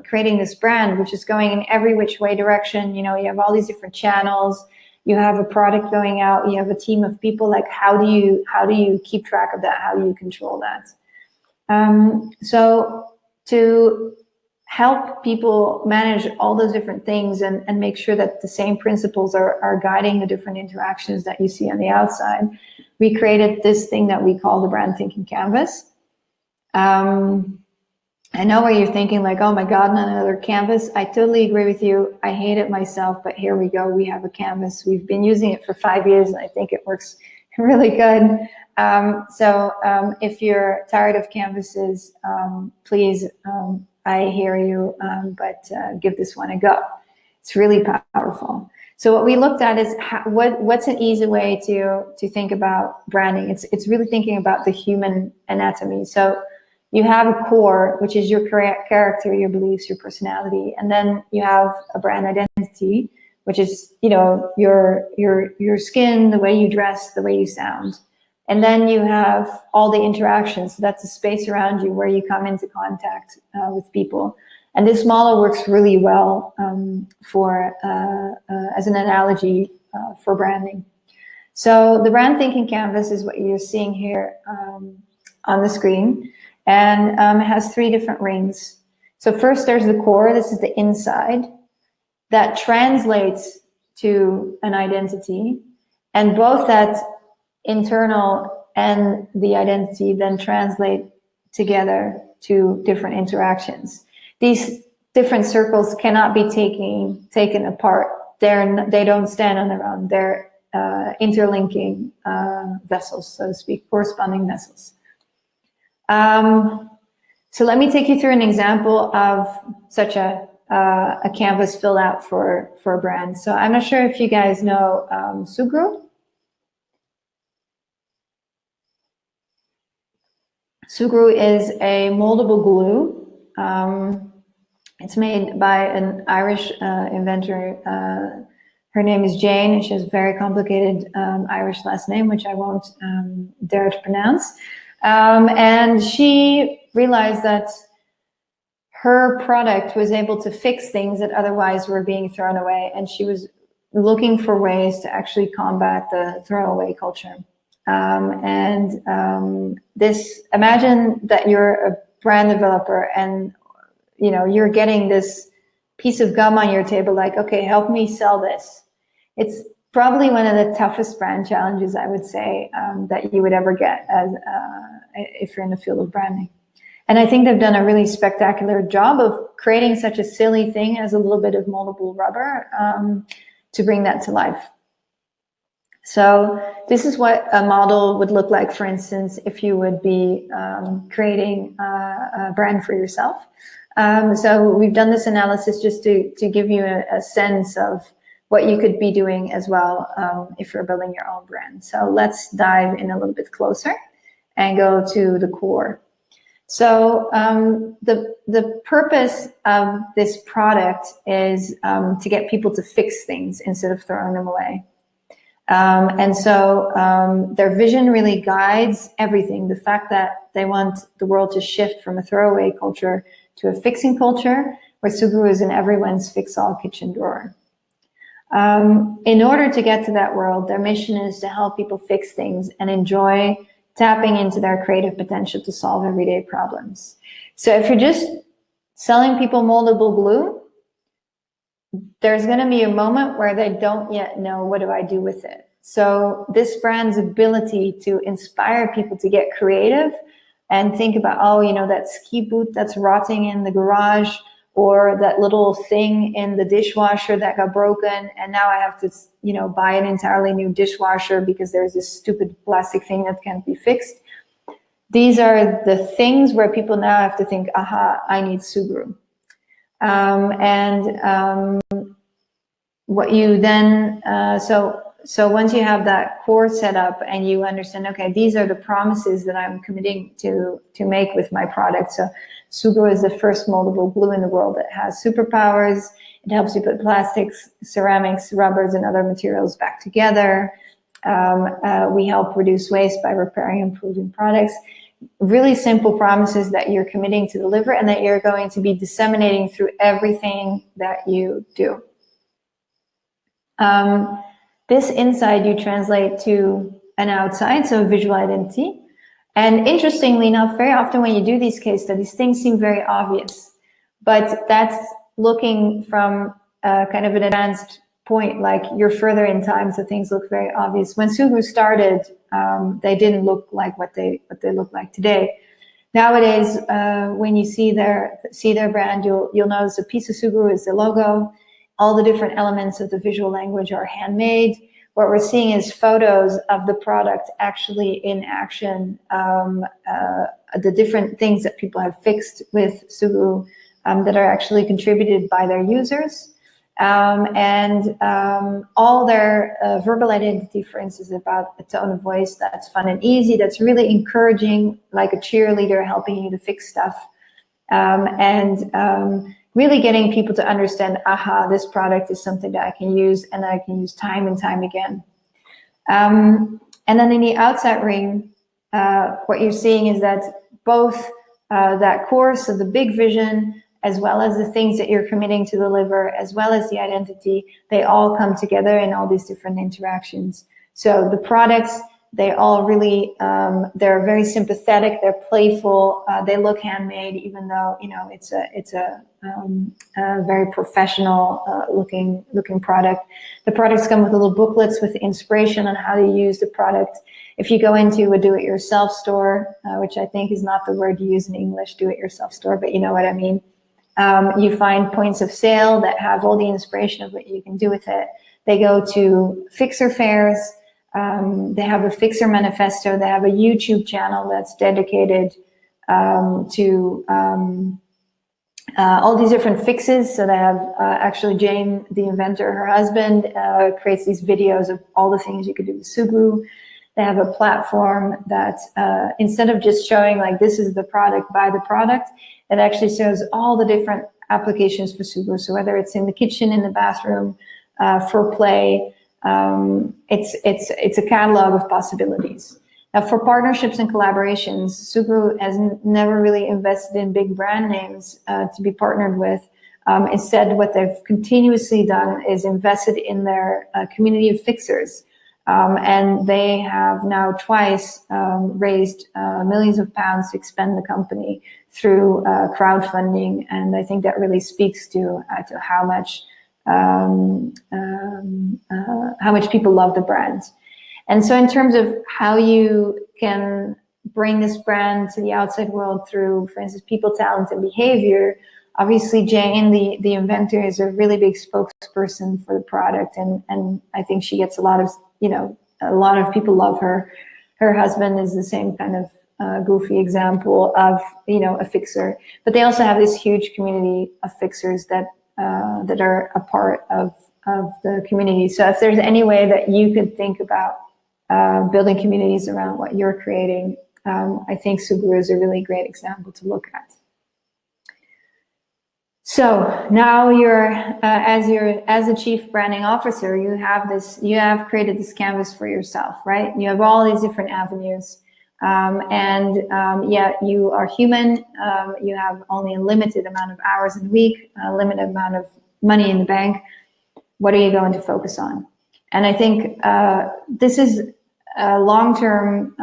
Speaker 2: creating this brand, which is going in every which way direction. You have all these different channels. You have a product going out. You have a team of people. Like, how do you keep track of that? How do you control that? So to help people manage all those different things and make sure that the same principles are guiding the different interactions that you see on the outside, we created this thing that we call the brand thinking canvas. I know what you're thinking, like, oh my God, not another canvas. I totally agree with you. I hate it myself, but here we go. We have a canvas. We've been using it for 5 years, and I think it works really good. If you're tired of canvases, please, I hear you, but give this one a go. It's really powerful. So what we looked at is what's an easy way to think about branding. It's really thinking about the human anatomy. So you have a core, which is your character, your beliefs, your personality, and then you have a brand identity, which is, you know, your skin, the way you dress, the way you sound. And then you have all the interactions. So that's the space around you where you come into contact with people. And this model works really well as an analogy for branding. So the brand thinking canvas is what you're seeing here on the screen, and it has 3 different rings. So first there's the core. This is the inside that translates to an identity, and both that internal and the identity then translate together to different interactions. These different circles cannot be taken apart. They don't stand on their own. They're interlinking vessels, so to speak, corresponding vessels. So let me take you through an example of such a canvas filled out for a brand. So I'm not sure if you guys know Sugru. Sugru is a moldable glue. It's made by an Irish inventor. Her name is Jane, and she has a very complicated Irish last name, which I won't dare to pronounce. And she realized that her product was able to fix things that otherwise were being thrown away, and she was looking for ways to actually combat the throwaway culture. Imagine that you're a brand developer and you're getting this piece of gum on your table, like, okay, help me sell this. It's probably one of the toughest brand challenges, I would say, that you would ever get if you're in the field of branding. And I think they've done a really spectacular job of creating such a silly thing as a little bit of moldable rubber to bring that to life. So this is what a model would look like, for instance, if you would be creating a brand for yourself. So we've done this analysis just to give you a sense of what you could be doing as well if you're building your own brand. So let's dive in a little bit closer and go to the core. So the purpose of this product is to get people to fix things instead of throwing them away. And so their vision really guides everything. The fact that they want the world to shift from a throwaway culture to a fixing culture, where Sugru is in everyone's fix-all kitchen drawer. In order to get to that world, their mission is to help people fix things and enjoy tapping into their creative potential to solve everyday problems. So if you're just selling people moldable glue, there's going to be a moment where they don't yet know, what do I do with it? So this brand's ability to inspire people to get creative and think about, oh, that ski boot that's rotting in the garage, or that little thing in the dishwasher that got broken, and now I have to, buy an entirely new dishwasher because there's this stupid plastic thing that can't be fixed. These are the things where people now have to think, aha, I need Sugru. What you then, so once you have that core set up and you understand, okay, these are the promises that I'm committing to make with my product. So Sugru is the first moldable glue in the world that has superpowers. It helps you put plastics, ceramics, rubbers, and other materials back together. We help reduce waste by repairing and improving products. Really simple promises that you're committing to deliver and that you're going to be disseminating through everything that you do. This inside you translate to an outside, so visual identity. And interestingly enough, very often when you do these case studies, things seem very obvious, but that's looking from kind of an advanced point, like you're further in time, so things look very obvious. When Sugru started, they didn't look like what they look like today. Nowadays, when you see their brand, you'll notice a piece of Sugru is the logo. All the different elements of the visual language are handmade. what we're seeing is photos of the product actually in action, the different things that people have fixed with Sugru that are actually contributed by their users. All their verbal identity, for instance, about a tone of voice that's fun and easy, that's really encouraging, like a cheerleader helping you to fix stuff. Really getting people to understand, aha, this product is something that I can use and I can use time and time again. And then in the outside ring, what you're seeing is that both that core, so the big vision, as well as the things that you're committing to deliver, as well as the identity, they all come together in all these different interactions. So the products, they all really, they're very sympathetic, they're playful, they look handmade, even though, you know, it's a very professional looking product. The products come with little booklets with inspiration on how to use the product. If you go into a do-it-yourself store, which I think is not the word you use in English, do-it-yourself store, but you know what I mean. You find points of sale that have all the inspiration of what you can do with it. They go to fixer fairs. They have a fixer manifesto. They have a YouTube channel that's dedicated to all these different fixes. So they have actually Jane, the inventor, her husband, creates these videos of all the things you could do with Sugru. They have a platform that instead of just showing like this is the product, buy the product, it actually shows all the different applications for Sugru. So whether it's in the kitchen, in the bathroom, for play, it's a catalog of possibilities. Now, for partnerships and collaborations, Sugru has never really invested in big brand names to be partnered with. Instead, what they've continuously done is invested in their community of fixers. And they have now twice raised millions of pounds to expand the company through crowdfunding. And I think that really speaks to how much people love the brand. And so in terms of how you can bring this brand to the outside world through, for instance, people, talent, and behavior, obviously Jane, the inventor, is a really big spokesperson for the product. And I think she gets a lot of people love her. Her husband is the same kind of goofy example of, a fixer. But they also have this huge community of fixers that are a part of the community. So if there's any way that you could think about building communities around what you're creating, I think Sugru is a really great example to look at. So now as a chief branding officer, you have created this canvas for yourself, right? You have all these different avenues. Yeah, you are human. You have only a limited amount of hours in a week, a limited amount of money in the bank. What are you going to focus on? And I think this is a long-term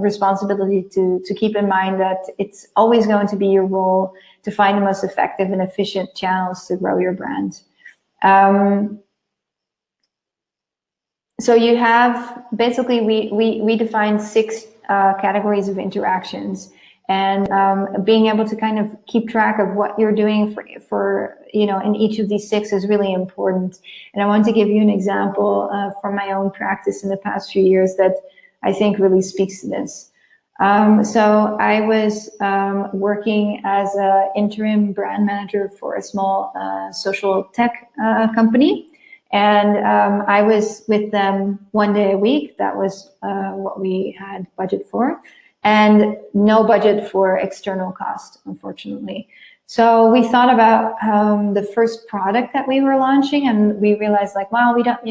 Speaker 2: responsibility to keep in mind that it's always going to be your role to find the most effective and efficient channels to grow your brand. So you have, basically, we define 6 categories of interactions, and being able to kind of keep track of what you're doing for in each of these 6 is really important. And I want to give you an example from my own practice in the past few years that I think really speaks to this. So I was working as an interim brand manager for a small social tech company. And I was with them 1 day a week. That was what we had budget for, and no budget for external cost, unfortunately. So we thought about the first product that we were launching, and we realized, like, wow, we don't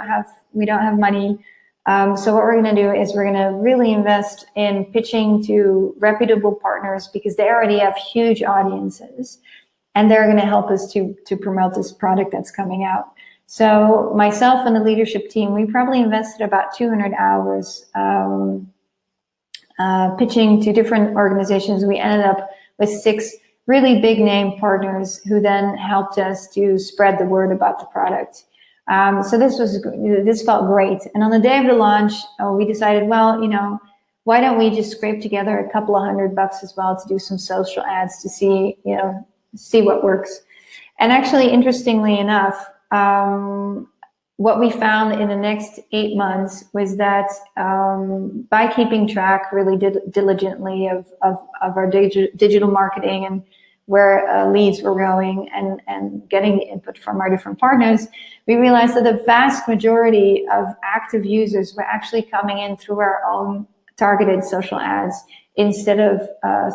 Speaker 2: have money. So what we're going to do is we're going to really invest in pitching to reputable partners, because they already have huge audiences, and they're going to help us to promote this product that's coming out. So myself and the leadership team, we probably invested about 200 hours pitching to different organizations. We ended up with 6 really big name partners who then helped us to spread the word about the product. So this felt great. And on the day of the launch, we decided, well, why don't we just scrape together a couple of $100 as well to do some social ads to see what works. And actually, interestingly enough, what we found in the next 8 months was that by keeping track really diligently of our digital marketing and where leads were going and getting the input from our different partners, we realized that the vast majority of active users were actually coming in through our own targeted social ads instead of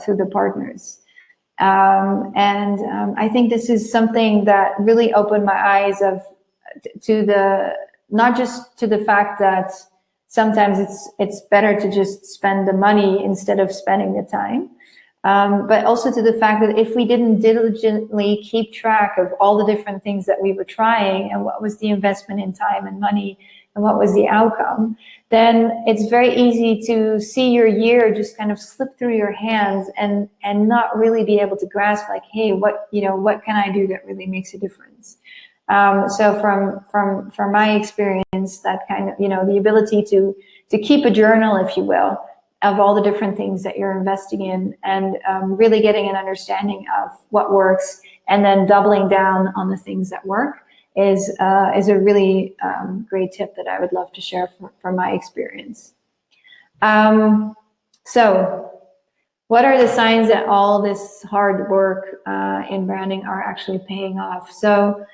Speaker 2: through the partners. I think this is something that really opened my eyes not just to the fact that sometimes it's better to just spend the money instead of spending the time, but also to the fact that if we didn't diligently keep track of all the different things that we were trying and what was the investment in time and money and what was the outcome, then it's very easy to see your year just kind of slip through your hands and not really be able to grasp like, hey, what can I do that really makes a difference? So from my experience, that kind of, the ability to keep a journal, if you will, of all the different things that you're investing in and really getting an understanding of what works and then doubling down on the things that work is a really great tip that I would love to share from my experience. So what are the signs that all this hard work in branding are actually paying off? So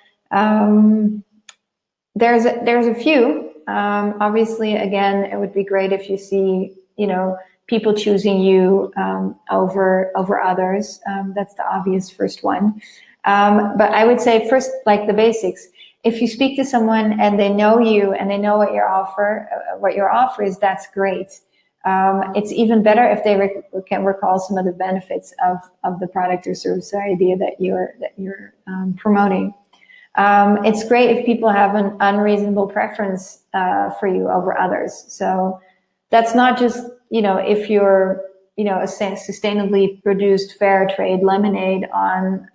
Speaker 2: there's a few. Obviously, again, it would be great if you see, people choosing you over others. That's the obvious first one. But I would say first, like the basics. If you speak to someone and they know you and they know what your offer is, that's great. It's even better if they can recall some of the benefits of the product or service or idea that you're promoting. It's great if people have an unreasonable preference for you over others. So that's not just, if you're, a sustainably produced fair trade lemonade on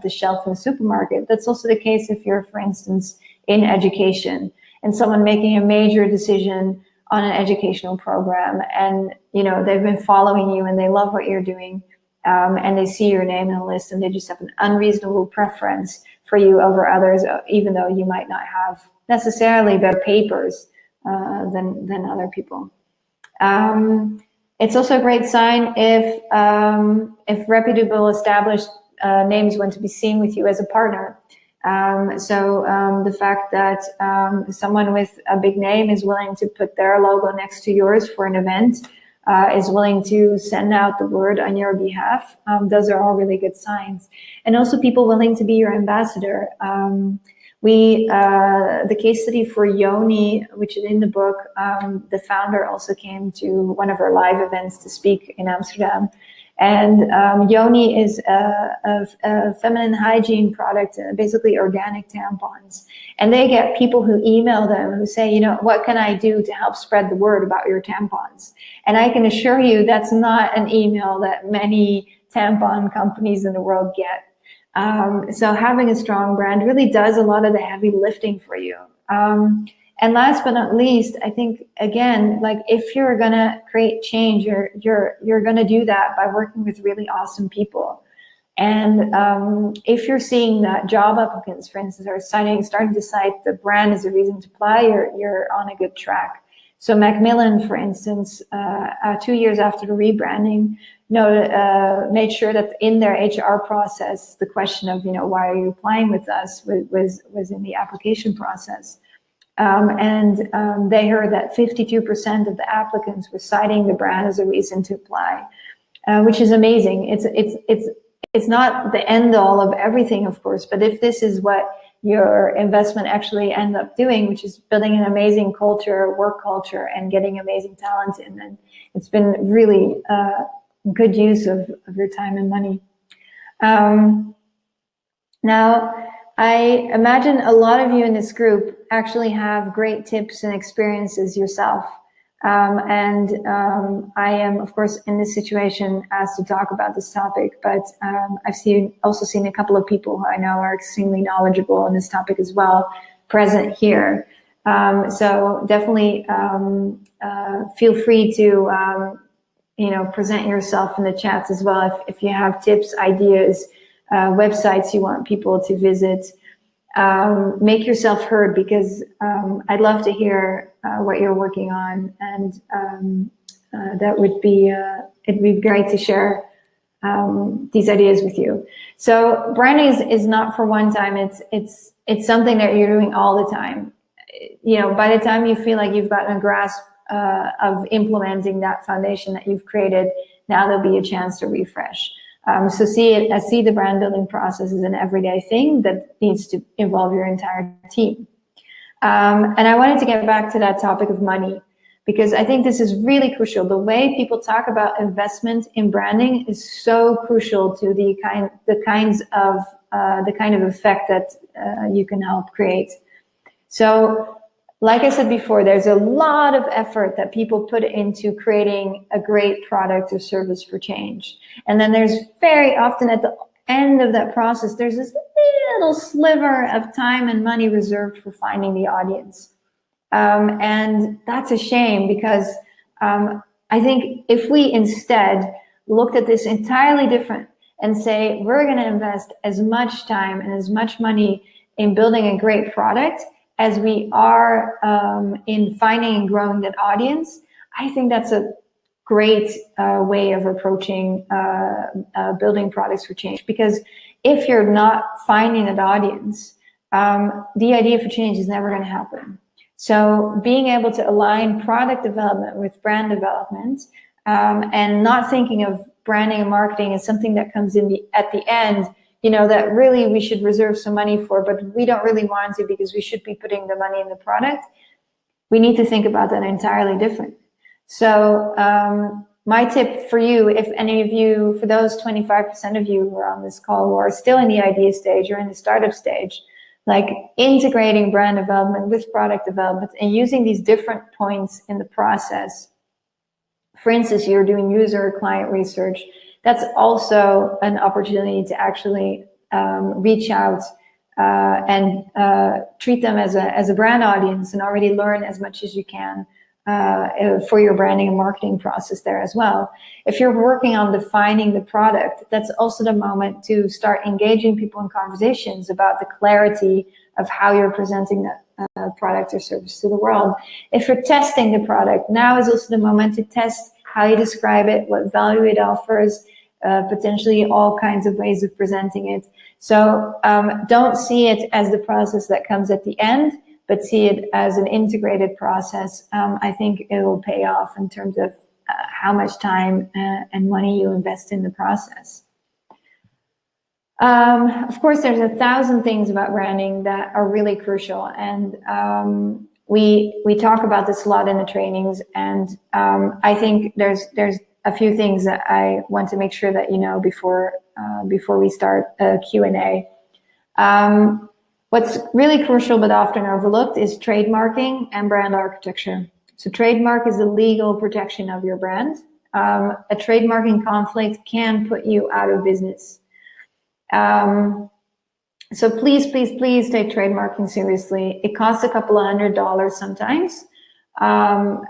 Speaker 2: the shelf in the supermarket. That's also the case if you're, for instance, in education and someone making a major decision on an educational program and, they've been following you and they love what you're doing and they see your name in a list and they just have an unreasonable preference for you over others, even though you might not have necessarily better papers than other people. It's also a great sign if reputable established names want to be seen with you as a partner. So the fact that someone with a big name is willing to put their logo next to yours for an event, is willing to send out the word on your behalf, those are all really good signs. And also people willing to be your ambassador. The case study for Yoni, which is in the book, the founder also came to one of our live events to speak in Amsterdam. And Yoni is a feminine hygiene product, basically organic tampons. And they get people who email them who say, what can I do to help spread the word about your tampons? And I can assure you that's not an email that many tampon companies in the world get. So having a strong brand really does a lot of the heavy lifting for you. And last but not least, I think, again, like if you're going to create change, you're going to do that by working with really awesome people. And if you're seeing that job applicants, for instance, are starting to cite the brand as a reason to apply, you're on a good track. So Macmillan, for instance, 2 years after the rebranding, made sure that in their HR process, the question of, why are you applying with us was in the application process. They heard that 52% of the applicants were citing the brand as a reason to apply, which is amazing. It's not the end all of everything, of course, but if this is what your investment actually end up doing, which is building an amazing culture, work culture, and getting amazing talent in, then it's been really good use of your time and money. Now, I imagine a lot of you in this group actually have great tips and experiences yourself. I am, of course, in this situation asked to talk about this topic, but I've also seen a couple of people who I know are extremely knowledgeable on this topic as well, present here. So definitely feel free to present yourself in the chats as well if you have tips, ideas, websites you want people to visit. make yourself heard, because I'd love to hear what you're working on, and that would be it'd be great to share these ideas with you. So branding is not for one time. It's something that you're doing all the time. You know, by the time you feel like you've gotten a grasp of implementing that foundation that you've created, now there'll be a chance to refresh. So see the brand building process as an everyday thing that needs to involve your entire team. And I wanted to get back to that topic of money, because I think this is really crucial. The way people talk about investment in branding is so crucial to the kind of effect that you can help create. So, like I said before, there's a lot of effort that people put into creating a great product or service for change. And then there's very often at the end of that process, there's this little sliver of time and money reserved for finding the audience. And that's a shame, because I think if we instead looked at this entirely different and say, we're going to invest as much time and as much money in building a great product as we are in finding and growing that audience, I think that's a great way of approaching building products for change. Because if you're not finding that audience, the idea for change is never going to happen. So being able to align product development with brand development, and not thinking of branding and marketing as something that comes in at the end, you know, that really we should reserve some money for, but we don't really want to because we should be putting the money in the product. We need to think about that entirely different. So my tip for you, if any of you, for those 25% of you who are on this call who are still in the idea stage or in the startup stage, like integrating brand development with product development and using these different points in the process. For instance, you're doing user or client research. That's also an opportunity to actually reach out and treat them as a brand audience and already learn as much as you can for your branding and marketing process there as well. If you're working on defining the product, that's also the moment to start engaging people in conversations about the clarity of how you're presenting that product or service to the world. If you're testing the product, now is also the moment to test how you describe it, what value it offers, potentially all kinds of ways of presenting it. So don't see it as the process that comes at the end, but see it as an integrated process. I think it will pay off in terms of how much time and money you invest in the process. Of course, there's 1,000 things about branding that are really crucial, and we talk about this a lot in the trainings. And I think there's a few things that I want to make sure that you know before we start a Q&A. What's really crucial but often overlooked is trademarking and brand architecture. So trademark is the legal protection of your brand. A trademarking conflict can put you out of business. So please, please, please take trademarking seriously. It costs a couple of $100 sometimes,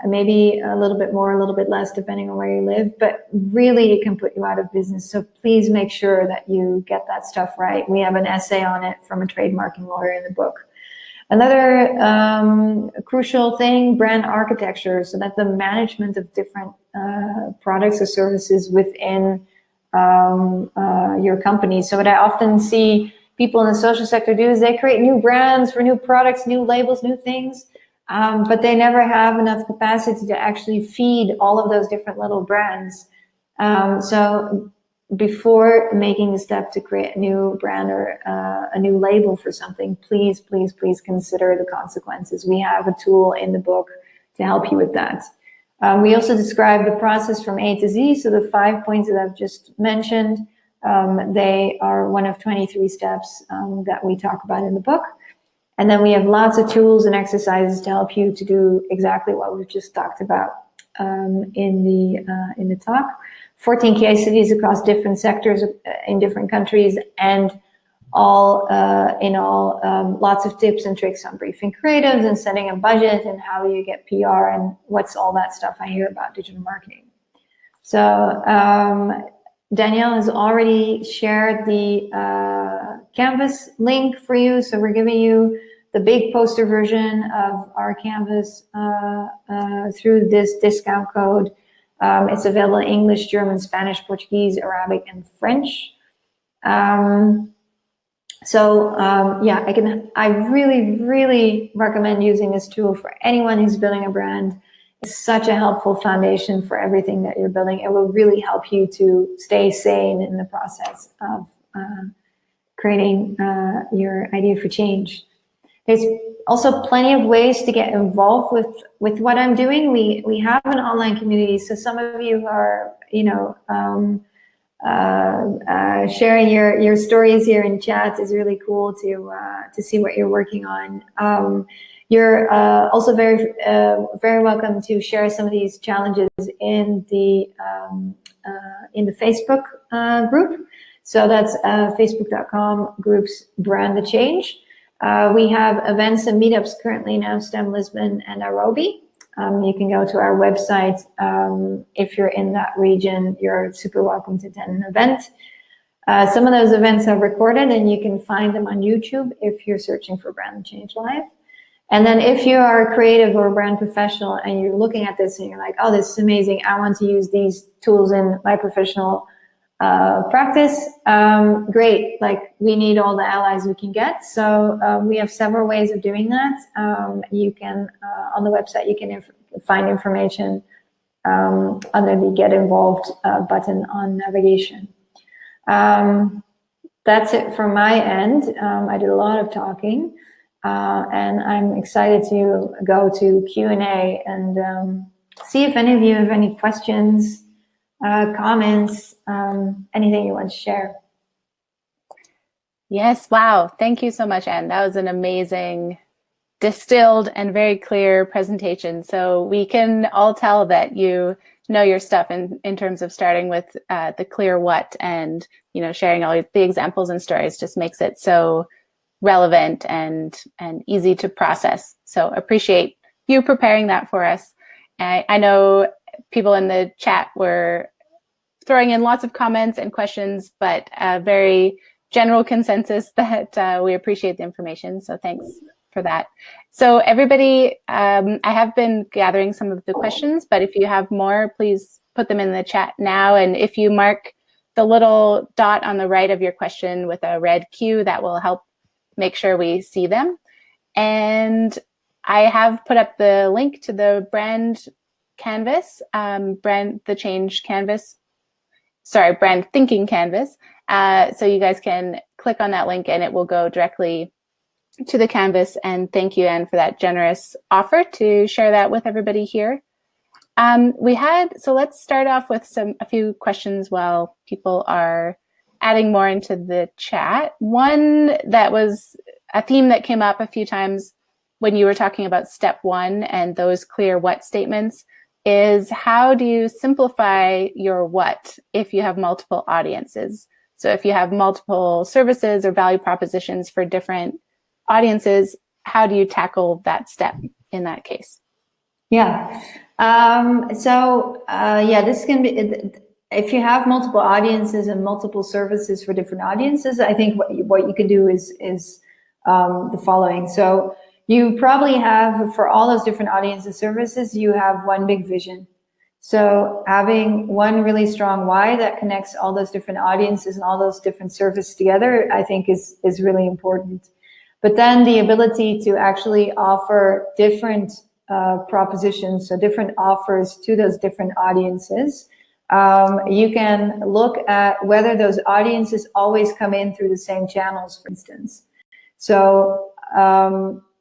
Speaker 2: maybe a little bit more, a little bit less, depending on where you live, but really it can put you out of business. So please make sure that you get that stuff right. We have an essay on it from a trademarking lawyer in the book. Another crucial thing, brand architecture. So that's the management of different products or services within your company. So what I often see people in the social sector do is they create new brands for new products, new labels, new things, but they never have enough capacity to actually feed all of those different little brands. So before making the step to create a new brand or a new label for something, please, please, please consider the consequences. We have a tool in the book to help you with that. We also describe the process from A to Z. So the 5 points that I've just mentioned, they are one of 23 steps that we talk about in the book. And then we have lots of tools and exercises to help you to do exactly what we've just talked about in the talk. 14 case studies across different sectors in different countries, and all in all, lots of tips and tricks on briefing creatives and setting a budget and how you get PR and what's all that stuff I hear about digital marketing. So Danielle has already shared the Canvas link for you. So we're giving you the big poster version of our Canvas through this discount code. It's available in English, German, Spanish, Portuguese, Arabic, and French. I really recommend using this tool for anyone who's building a brand. It's such a helpful foundation for everything that you're building. It will really help you to stay sane in the process of creating your idea for change. There's also plenty of ways to get involved with what I'm doing. We have an online community, so some of you are, sharing your stories here in chat is really cool to see what you're working on. You're also very welcome to share some of these challenges in the Facebook group. So that's facebook.com groups Brand the Change. We have events and meetups currently in Amsterdam, Lisbon, and Nairobi. You can go to our website. If you're in that region, you're super welcome to attend an event. Some of those events are recorded and you can find them on YouTube if you're searching for Brand Change Live. And then if you are a creative or a brand professional and you're looking at this and you're like, oh, this is amazing, I want to use these tools in my professional practice, great. Like, we need all the allies we can get. So we have several ways of doing that. You can, on the website, you can find information under the Get Involved button on navigation. That's it from my end. I did a lot of talking, and I'm excited to go to Q&A and see if any of you have any questions, comments, anything you want to share.
Speaker 1: Yes, wow. Thank you so much, Anne. That was an amazing, distilled and very clear presentation. So we can all tell that you know your stuff in terms of starting with the clear what, and sharing all the examples and stories just makes it so relevant and easy to process. So appreciate you preparing that for us. I know people in the chat were throwing in lots of comments and questions, but a very general consensus that we appreciate the information. So thanks for that. So everybody, I have been gathering some of the questions, but if you have more, please put them in the chat now. And if you mark the little dot on the right of your question with a red Q, that will help make sure we see them. And I have put up the link to the brand canvas, brand thinking canvas. So you guys can click on that link and it will go directly to the canvas. And thank you, Anne, for that generous offer to share that with everybody here. So let's start off with a few questions while people are adding more into the chat. One that was a theme that came up a few times when you were talking about step one and those clear what statements is, how do you simplify your what if you have multiple audiences? So if you have multiple services or value propositions for different audiences, how do you tackle that step in that case?
Speaker 2: Yeah. This can be, if you have multiple audiences and multiple services for different audiences, I think what you can do is the following. So you probably have, for all those different audiences and services, you have one big vision. So having one really strong why that connects all those different audiences and all those different services together, I think is really important. But then the ability to actually offer different propositions, so different offers to those different audiences. You can look at whether those audiences always come in through the same channels, for instance. So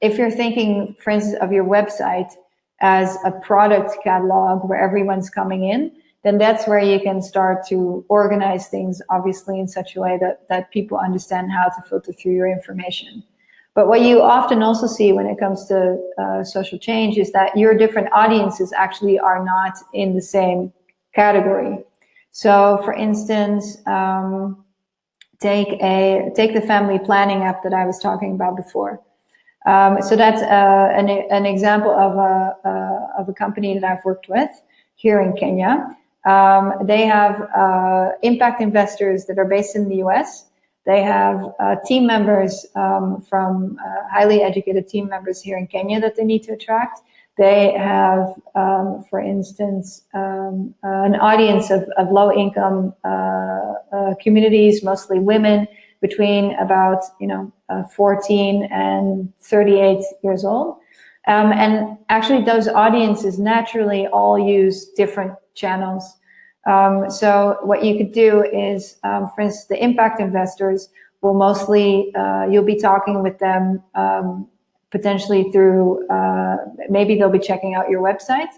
Speaker 2: if you're thinking, for instance, of your website as a product catalog where everyone's coming in, then that's where you can start to organize things, obviously, in such a way that people understand how to filter through your information. But what you often also see when it comes to social change is that your different audiences actually are not in the same category. So, for instance, take the family planning app that I was talking about before. So that's an example of a company that I've worked with here in Kenya. They have impact investors that are based in the US. They have team members from highly educated team members here in Kenya that they need to attract. They have, for instance, an audience of low-income communities, mostly women, between about 14 and 38 years old. And actually, those audiences naturally all use different channels. So what you could do is, for instance, the impact investors will mostly, you'll be talking with them potentially through, maybe they'll be checking out your website,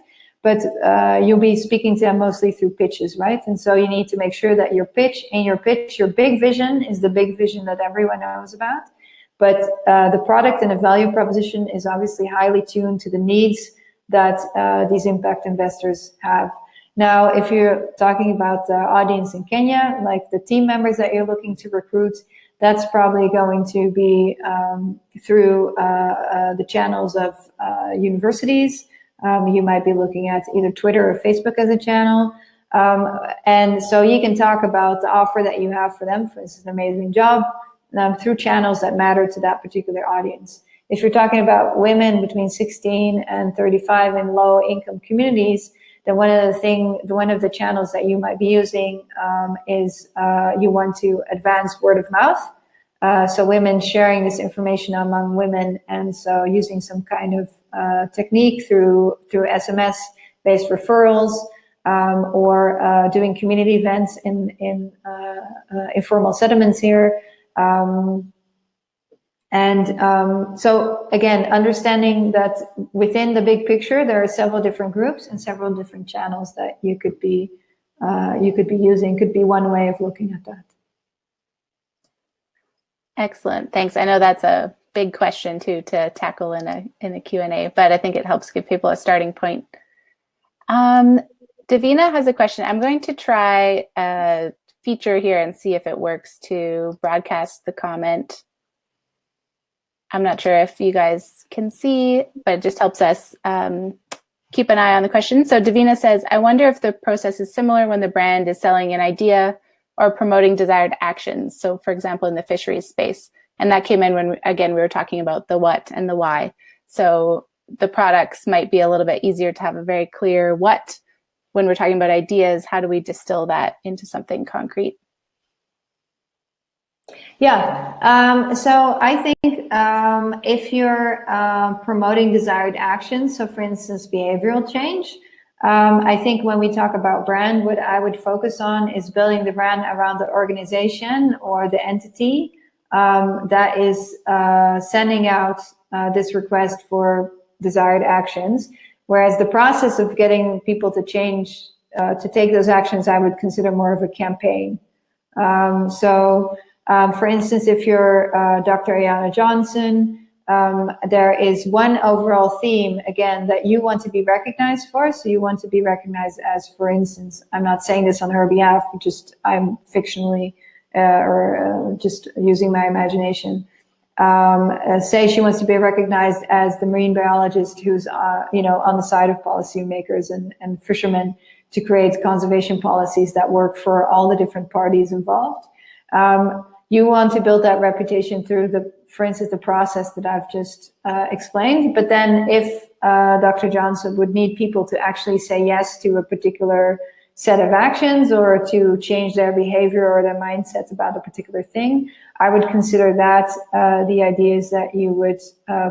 Speaker 2: but you'll be speaking to them mostly through pitches, right? And so you need to make sure that your pitch, your big vision is the big vision that everyone knows about. But the product and the value proposition is obviously highly tuned to the needs that these impact investors have. Now, if you're talking about the audience in Kenya, like the team members that you're looking to recruit, that's probably going to be through the channels of universities. You might be looking at either Twitter or Facebook as a channel. And so you can talk about the offer that you have for them, for instance, an amazing job, through channels that matter to that particular audience. If you're talking about women between 16 and 35 in low income communities, then one of the channels that you might be using is you want to advance word of mouth. So women sharing this information among women, and so using some kind of technique through SMS-based referrals, or doing community events in informal settlements here. So again, understanding that within the big picture, there are several different groups and several different channels that you could be using. Could be one way of looking at that.
Speaker 1: Excellent, thanks. I know that's a big question too to tackle in a Q&A, but I think it helps give people a starting point. Davina has a question. I'm going to try a feature here and see if it works to broadcast the comment. I'm not sure if you guys can see, but it just helps us keep an eye on the question. So Davina says, I wonder if the process is similar when the brand is selling an idea or promoting desired actions. So for example, in the fisheries space, and that came in when, again, we were talking about the what and the why. So the products might be a little bit easier to have a very clear what. When we're talking about ideas, how do we distill that into something concrete?
Speaker 2: Yeah, so I think if you're promoting desired actions, so for instance, behavioral change, I think when we talk about brand, what I would focus on is building the brand around the organization or the entity that is sending out this request for desired actions. Whereas the process of getting people to change, to take those actions, I would consider more of a campaign. For instance, if you're Dr. Ayana Johnson, there is one overall theme, again, that you want to be recognized for. So you want to be recognized as, for instance, I'm not saying this on her behalf, just I'm fictionally or just using my imagination. Say she wants to be recognized as the marine biologist who's, on the side of policymakers and fishermen to create conservation policies that work for all the different parties involved. You want to build that reputation through for instance, the process that I've just explained. But then if Dr. Johnson would need people to actually say yes to a particular set of actions or to change their behavior or their mindsets about a particular thing, I would consider that the ideas that you would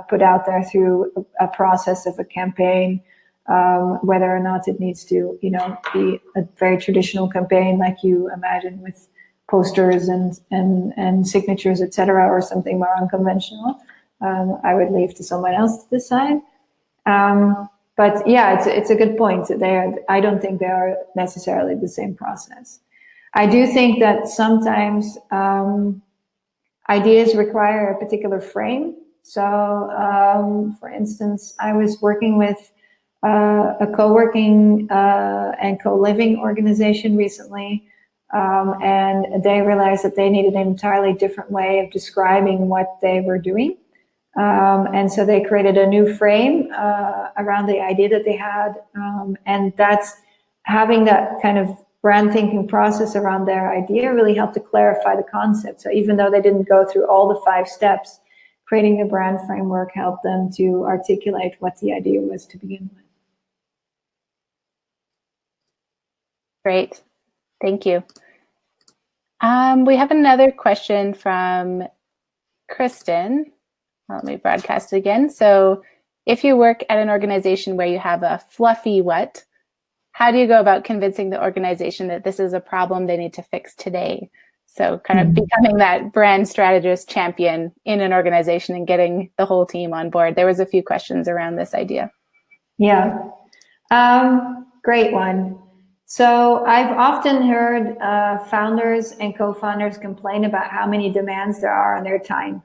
Speaker 2: put out there through a process of a campaign, whether or not it needs to, be a very traditional campaign like you imagine with posters and signatures, etc., or something more unconventional. I would leave to someone else to decide. But yeah, it's a good point. I don't think they are necessarily the same process. I do think that sometimes ideas require a particular frame. So, for instance, I was working with a co-working and co-living organization recently, and they realized that they needed an entirely different way of describing what they were doing. And so they created a new frame around the idea that they had, and that's having that kind of brand thinking process around their idea really helped to clarify the concept. So even though they didn't go through all the 5 steps, creating the brand framework helped them to articulate what the idea was to begin with.
Speaker 1: Great, thank you. We have another question from Kristen. Let me broadcast it again. So if you work at an organization where you have a fluffy what, how do you go about convincing the organization that this is a problem they need to fix today? So kind of becoming that brand strategist champion in an organization and getting the whole team on board. There was a few questions around this idea.
Speaker 2: Yeah, great one. So I've often heard founders and co-founders complain about how many demands there are on their time.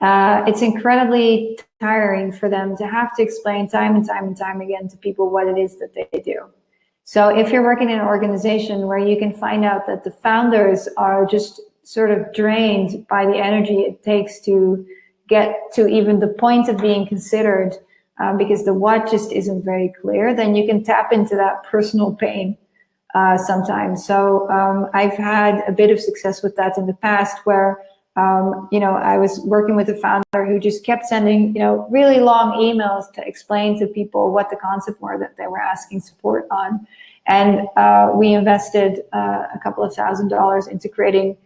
Speaker 2: It's incredibly tiring for them to have to explain time and time and time again to people what it is that they do. So if you're working in an organization where you can find out that the founders are just sort of drained by the energy it takes to get to even the point of being considered, because the what just isn't very clear, then you can tap into that personal pain sometimes. So I've had a bit of success with that in the past where I was working with a founder who just kept sending, really long emails to explain to people what the concept were that they were asking support on. And we invested a couple of $1,000s into creating,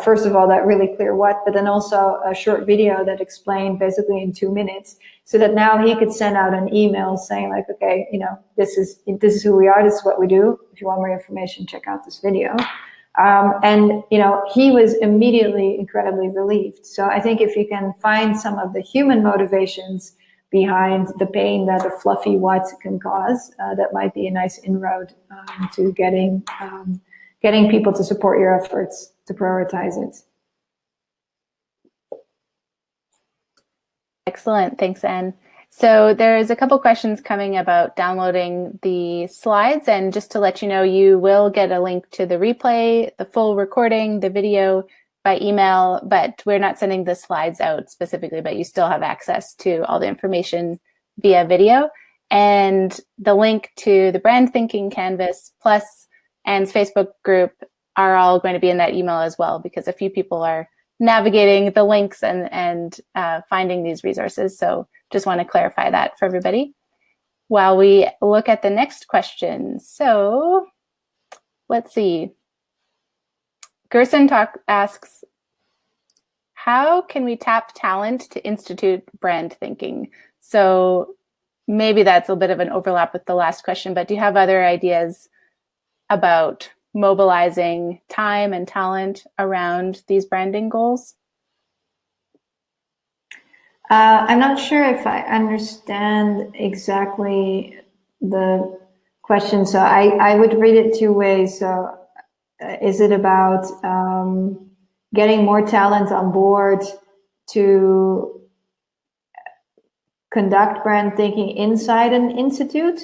Speaker 2: first of all, that really clear what, but then also a short video that explained basically in 2 minutes, so that now he could send out an email saying like, okay, this is who we are, this is what we do. If you want more information, check out this video. And he was immediately incredibly relieved. So I think if you can find some of the human motivations behind the pain that a fluffy what can cause, that might be a nice inroad to getting people to support your efforts to prioritize it.
Speaker 1: Excellent, thanks, Anne. So there's a couple questions coming about downloading the slides, and just to let you know, you will get a link to the replay, the full recording, the video by email, but we're not sending the slides out specifically, but you still have access to all the information via video. And the link to the brand thinking canvas plus Anne's Facebook group are all going to be in that email as well, because a few people are navigating the links and finding these resources. So just want to clarify that for everybody while we look at the next question. So let's see. Gerson asks, how can we tap talent to institute brand thinking? So maybe that's a bit of an overlap with the last question, but do you have other ideas about mobilizing time and talent around these branding goals?
Speaker 2: I'm not sure if I understand exactly the question. So I would read it 2 ways. So is it about getting more talent on board to conduct brand thinking inside an institute?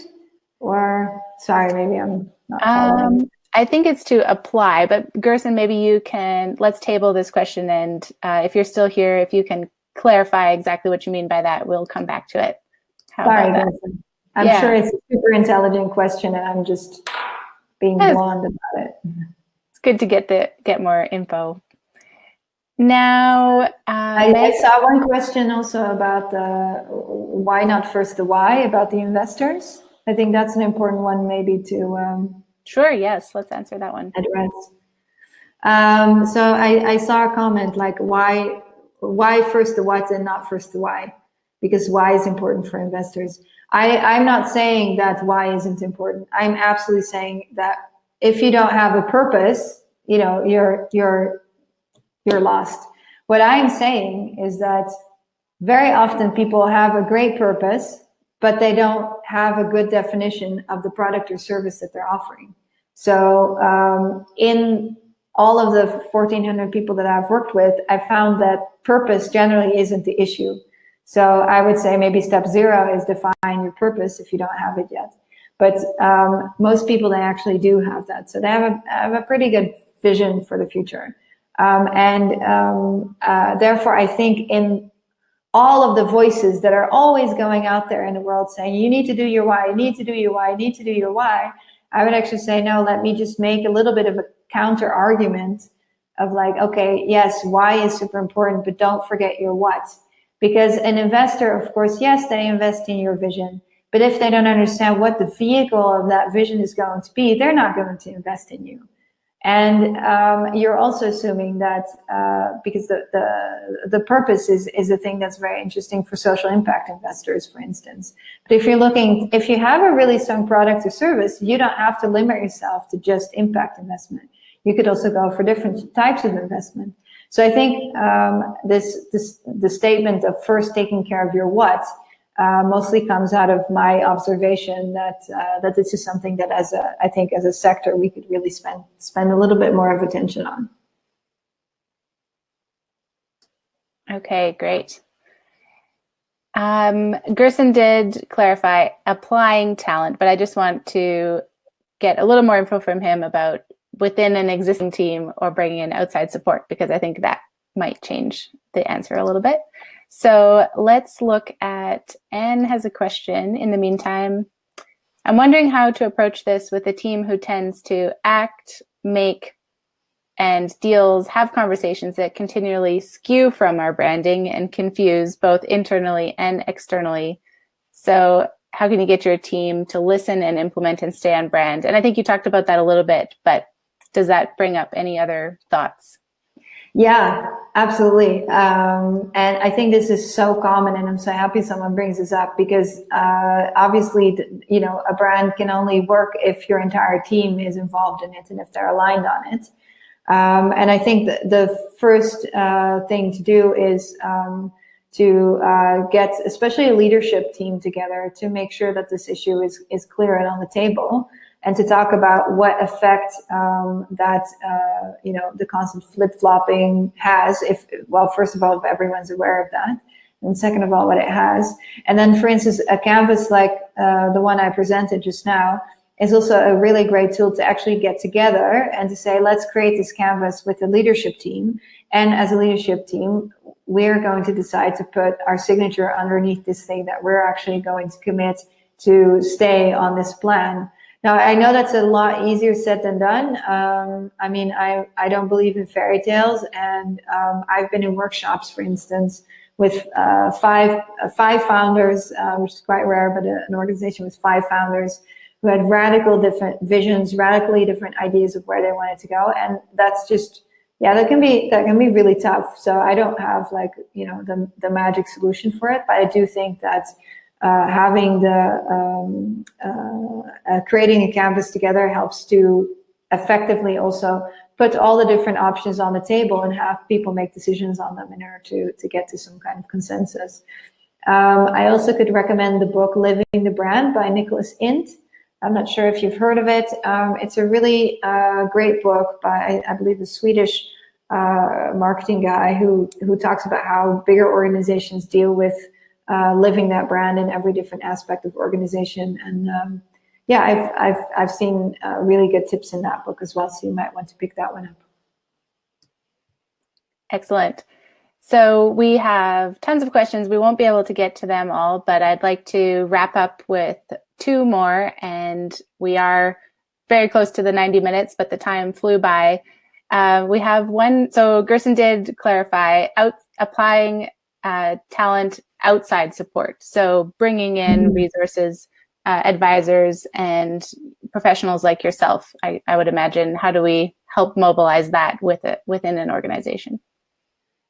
Speaker 2: Or, sorry, maybe I'm not following.
Speaker 1: I think it's to apply, but Gerson, maybe you can, let's table this question, and if you're still here, if you can clarify exactly what you mean by that, we'll come back to it.
Speaker 2: Sorry, Gerson. I'm sure it's a super intelligent question, and I'm just being blonde about it.
Speaker 1: It's good to get more info. Now,
Speaker 2: I saw one question also about why not first the why, about the investors. I think that's an important one maybe to
Speaker 1: sure, yes, let's answer that one.
Speaker 2: Address. So I saw a comment like why first the what and not first the why, because why is important for investors. I'm not saying that why isn't important. I'm absolutely saying that if you don't have a purpose, you're lost. What I'm saying is that very often people have a great purpose, but they don't have a good definition of the product or service that they're offering. So in all of the 1,400 people that I've worked with, I found that purpose generally isn't the issue. So I would say maybe step 0 is define your purpose if you don't have it yet. But most people, they actually do have that. So they have a pretty good vision for the future. Therefore, I think in all of the voices that are always going out there in the world saying, you need to do your why, you need to do your why, you need to do your why, I would actually say, no, let me just make a little bit of a counter argument of like, okay, yes, why is super important, but don't forget your what. Because an investor, of course, yes, they invest in your vision, but if they don't understand what the vehicle of that vision is going to be, they're not going to invest in you. And you're also assuming that because the purpose is a thing that's very interesting for social impact investors, for instance. But if you have a really strong product or service, you don't have to limit yourself to just impact investment. You could also go for different types of investment. So I think the statement of first taking care of your what mostly comes out of my observation that this is something that I think as a sector we could really spend a little bit more of attention on.
Speaker 1: Okay, great. Gerson did clarify applying talent, but I just want to get a little more info from him about within an existing team or bringing in outside support, because I think that might change the answer a little bit. So let's look at, Anne has a question in the meantime. I'm wondering how to approach this with a team who tends to act, make, and deals, have conversations that continually skew from our branding and confuse both internally and externally. So how can you get your team to listen and implement and stay on brand? And I think you talked about that a little bit, but does that bring up any other thoughts?
Speaker 2: Yeah, absolutely. And I think this is so common, and I'm so happy someone brings this up, because obviously, a brand can only work if your entire team is involved in it and if they're aligned on it. And I think the first thing to do is to get especially a leadership team together to make sure that this issue is clear and on the table, and to talk about what effect the constant flip-flopping has. First of all, if everyone's aware of that, and second of all, what it has. And then, for instance, a canvas like the one I presented just now is also a really great tool to actually get together and to say, let's create this canvas with the leadership team. And as a leadership team, we're going to decide to put our signature underneath this thing that we're actually going to commit to stay on this plan. Now, I know that's a lot easier said than done. I don't believe in fairy tales, and I've been in workshops, for instance, with five founders, which is quite rare, but an organization with 5 founders who had radical different visions, radically different ideas of where they wanted to go, and that's just, that can be really tough. So I don't have the magic solution for it, but I do think that having creating a canvas together helps to effectively also put all the different options on the table and have people make decisions on them in order to get to some kind of consensus. I also could recommend the book Living the Brand by Nicholas Int. I'm not sure if you've heard of it. It's a really great book by, I believe, a Swedish marketing guy who talks about how bigger organizations deal with living that brand in every different aspect of organization. And I've seen really good tips in that book as well, so you might want to pick that one up.
Speaker 1: Excellent. So we have tons of questions. We won't be able to get to them all, but I'd like to wrap up with 2 more, and we are very close to the 90 minutes, but the time flew by. We have one, so Gerson did clarify applying talent outside support. So bringing in resources, advisors, and professionals like yourself, I would imagine. How do we help mobilize that within an organization?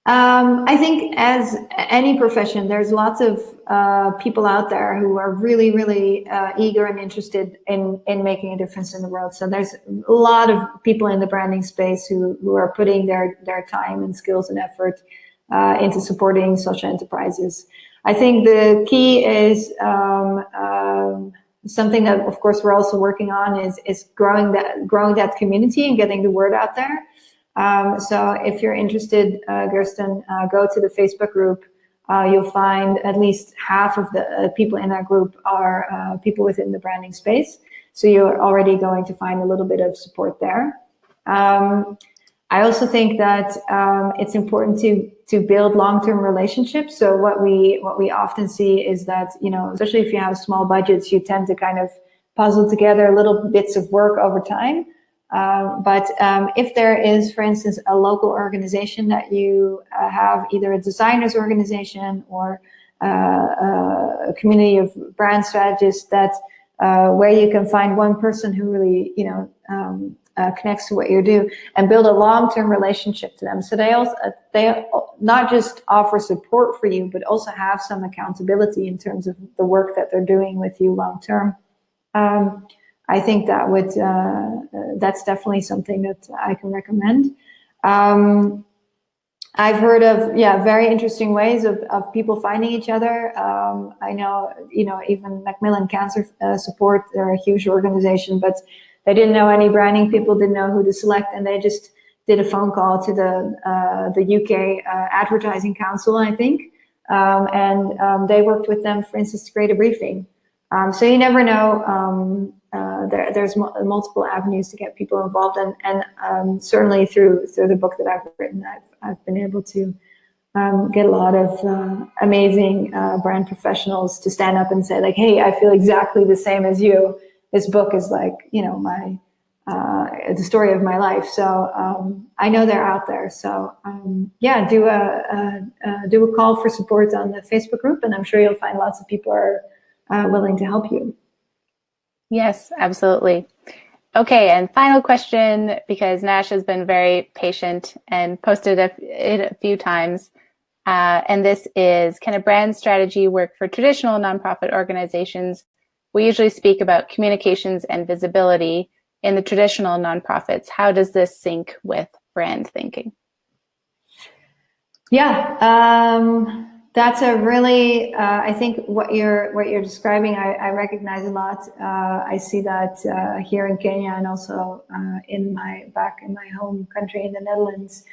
Speaker 2: I think as any profession, there's lots of people out there who are really, really eager and interested in making a difference in the world. So there's a lot of people in the branding space who are putting their time and skills and effort into supporting social enterprises. I think the key is something that, of course, we're also working on is growing that community and getting the word out there. So if you're interested, Gersten, go to the Facebook group. You'll find at least half of the people in that group are people within the branding space. So you're already going to find a little bit of support there. I also think that it's important to build long-term relationships. So what we often see is that, especially if you have small budgets, you tend to kind of puzzle together little bits of work over time. But if there is, for instance, a local organization that you have, either a designers organization or a community of brand strategists, that where you can find one person who really, connects to what you do, and build a long-term relationship to them. So they not just offer support for you, but also have some accountability in terms of the work that they're doing with you long-term. I think that's definitely something that I can recommend. I've heard of, very interesting ways of people finding each other. I know, even Macmillan Cancer Support, they're a huge organization, but they didn't know any branding people, didn't know who to select, and they just did a phone call to the UK Advertising Council, I think, and they worked with them, for instance, to create a briefing. So you never know. There's multiple avenues to get people involved, and certainly through the book that I've written, I've been able to get a lot of amazing brand professionals to stand up and say, like, hey, I feel exactly the same as you. This book is like, my the story of my life. So I know they're out there. So do a call for support on the Facebook group, and I'm sure you'll find lots of people are willing to help you.
Speaker 1: Yes, absolutely. Okay, and final question, because Nash has been very patient and posted it a few times. And this is, can a brand strategy work for traditional nonprofit organizations? We usually speak about communications and visibility in the traditional nonprofits. How does this sync with brand thinking?
Speaker 2: Yeah, that's a really, I think what you're describing, I recognize a lot. I see that here in Kenya, and also back in my home country in the Netherlands,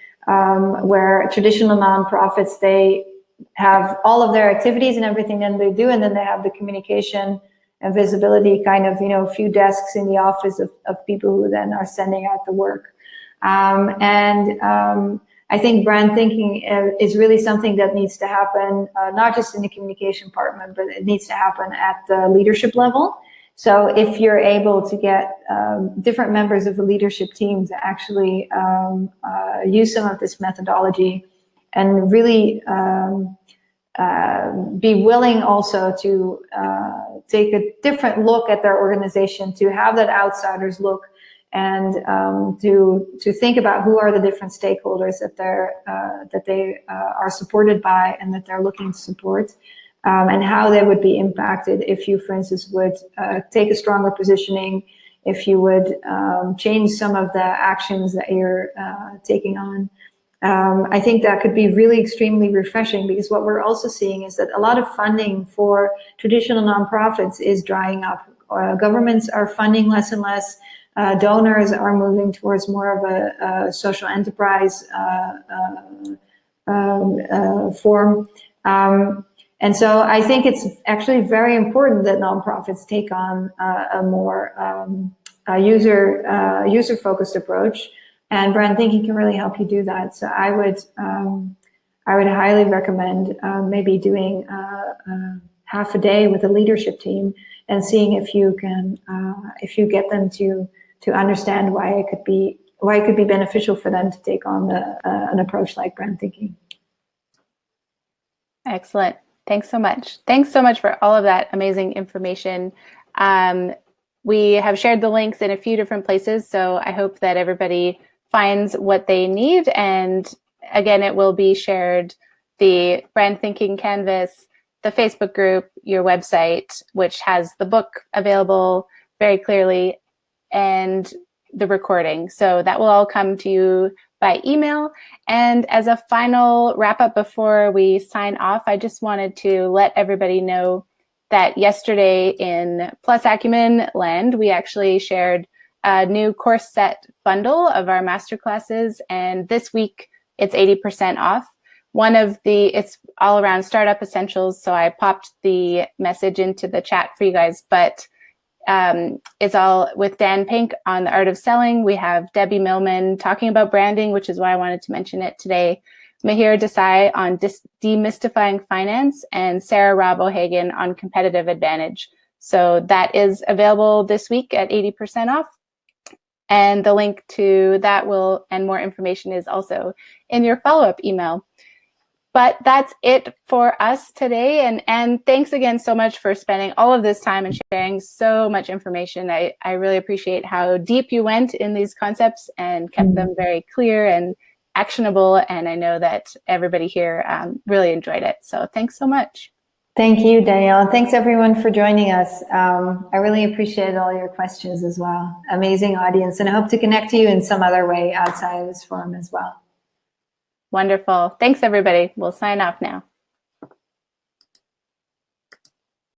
Speaker 2: where traditional nonprofits, they have all of their activities and everything that they do, and then they have the communication and visibility, kind of, a few desks in the office of people who then are sending out the work. I think brand thinking is really something that needs to happen, not just in the communication department, but it needs to happen at the leadership level. So if you're able to get different members of the leadership team to actually use some of this methodology, and really be willing also to take a different look at their organization, to have that outsider's look, and to think about who are the different stakeholders that they are supported by and that they're looking to support, and how they would be impacted if you, for instance, would take a stronger positioning, if you would change some of the actions that you're taking on. I think that could be really extremely refreshing, because what we're also seeing is that a lot of funding for traditional nonprofits is drying up. Governments are funding less and less. Donors are moving towards more of a social enterprise form. And so I think it's actually very important that nonprofits take on a more user-focused approach, and brand thinking can really help you do that. So I would highly recommend maybe doing half a day with a leadership team and seeing if you get them to understand why it could be beneficial for them to take on an approach like brand thinking.
Speaker 1: Excellent. Thanks so much. Thanks so much for all of that amazing information. We have shared the links in a few different places, so I hope that everybody finds what they need. And again, it will be shared, the brand thinking canvas, the Facebook group, your website, which has the book available very clearly, and the recording. So that will all come to you by email. And as a final wrap up before we sign off, I just wanted to let everybody know that yesterday in Plus Acumen land, we actually shared a new course set bundle of our masterclasses. And this week it's 80% off. It's all around startup essentials. So I popped the message into the chat for you guys, but it's all with Dan Pink on the art of selling. We have Debbie Millman talking about branding, which is why I wanted to mention it today. Mahir Desai on demystifying finance, and Sarah Robb O'Hagan on competitive advantage. So that is available this week at 80% off. And the link to that and more information is also in your follow-up email. But that's it for us today. And thanks again so much for spending all of this time and sharing so much information. I really appreciate how deep you went in these concepts and kept them very clear and actionable. And I know that everybody here really enjoyed it. So thanks so much.
Speaker 2: Thank you, Danielle. And thanks everyone for joining us. I really appreciate all your questions as well. Amazing audience. And I hope to connect to you in some other way outside of this forum as well.
Speaker 1: Wonderful. Thanks, everybody. We'll sign off now.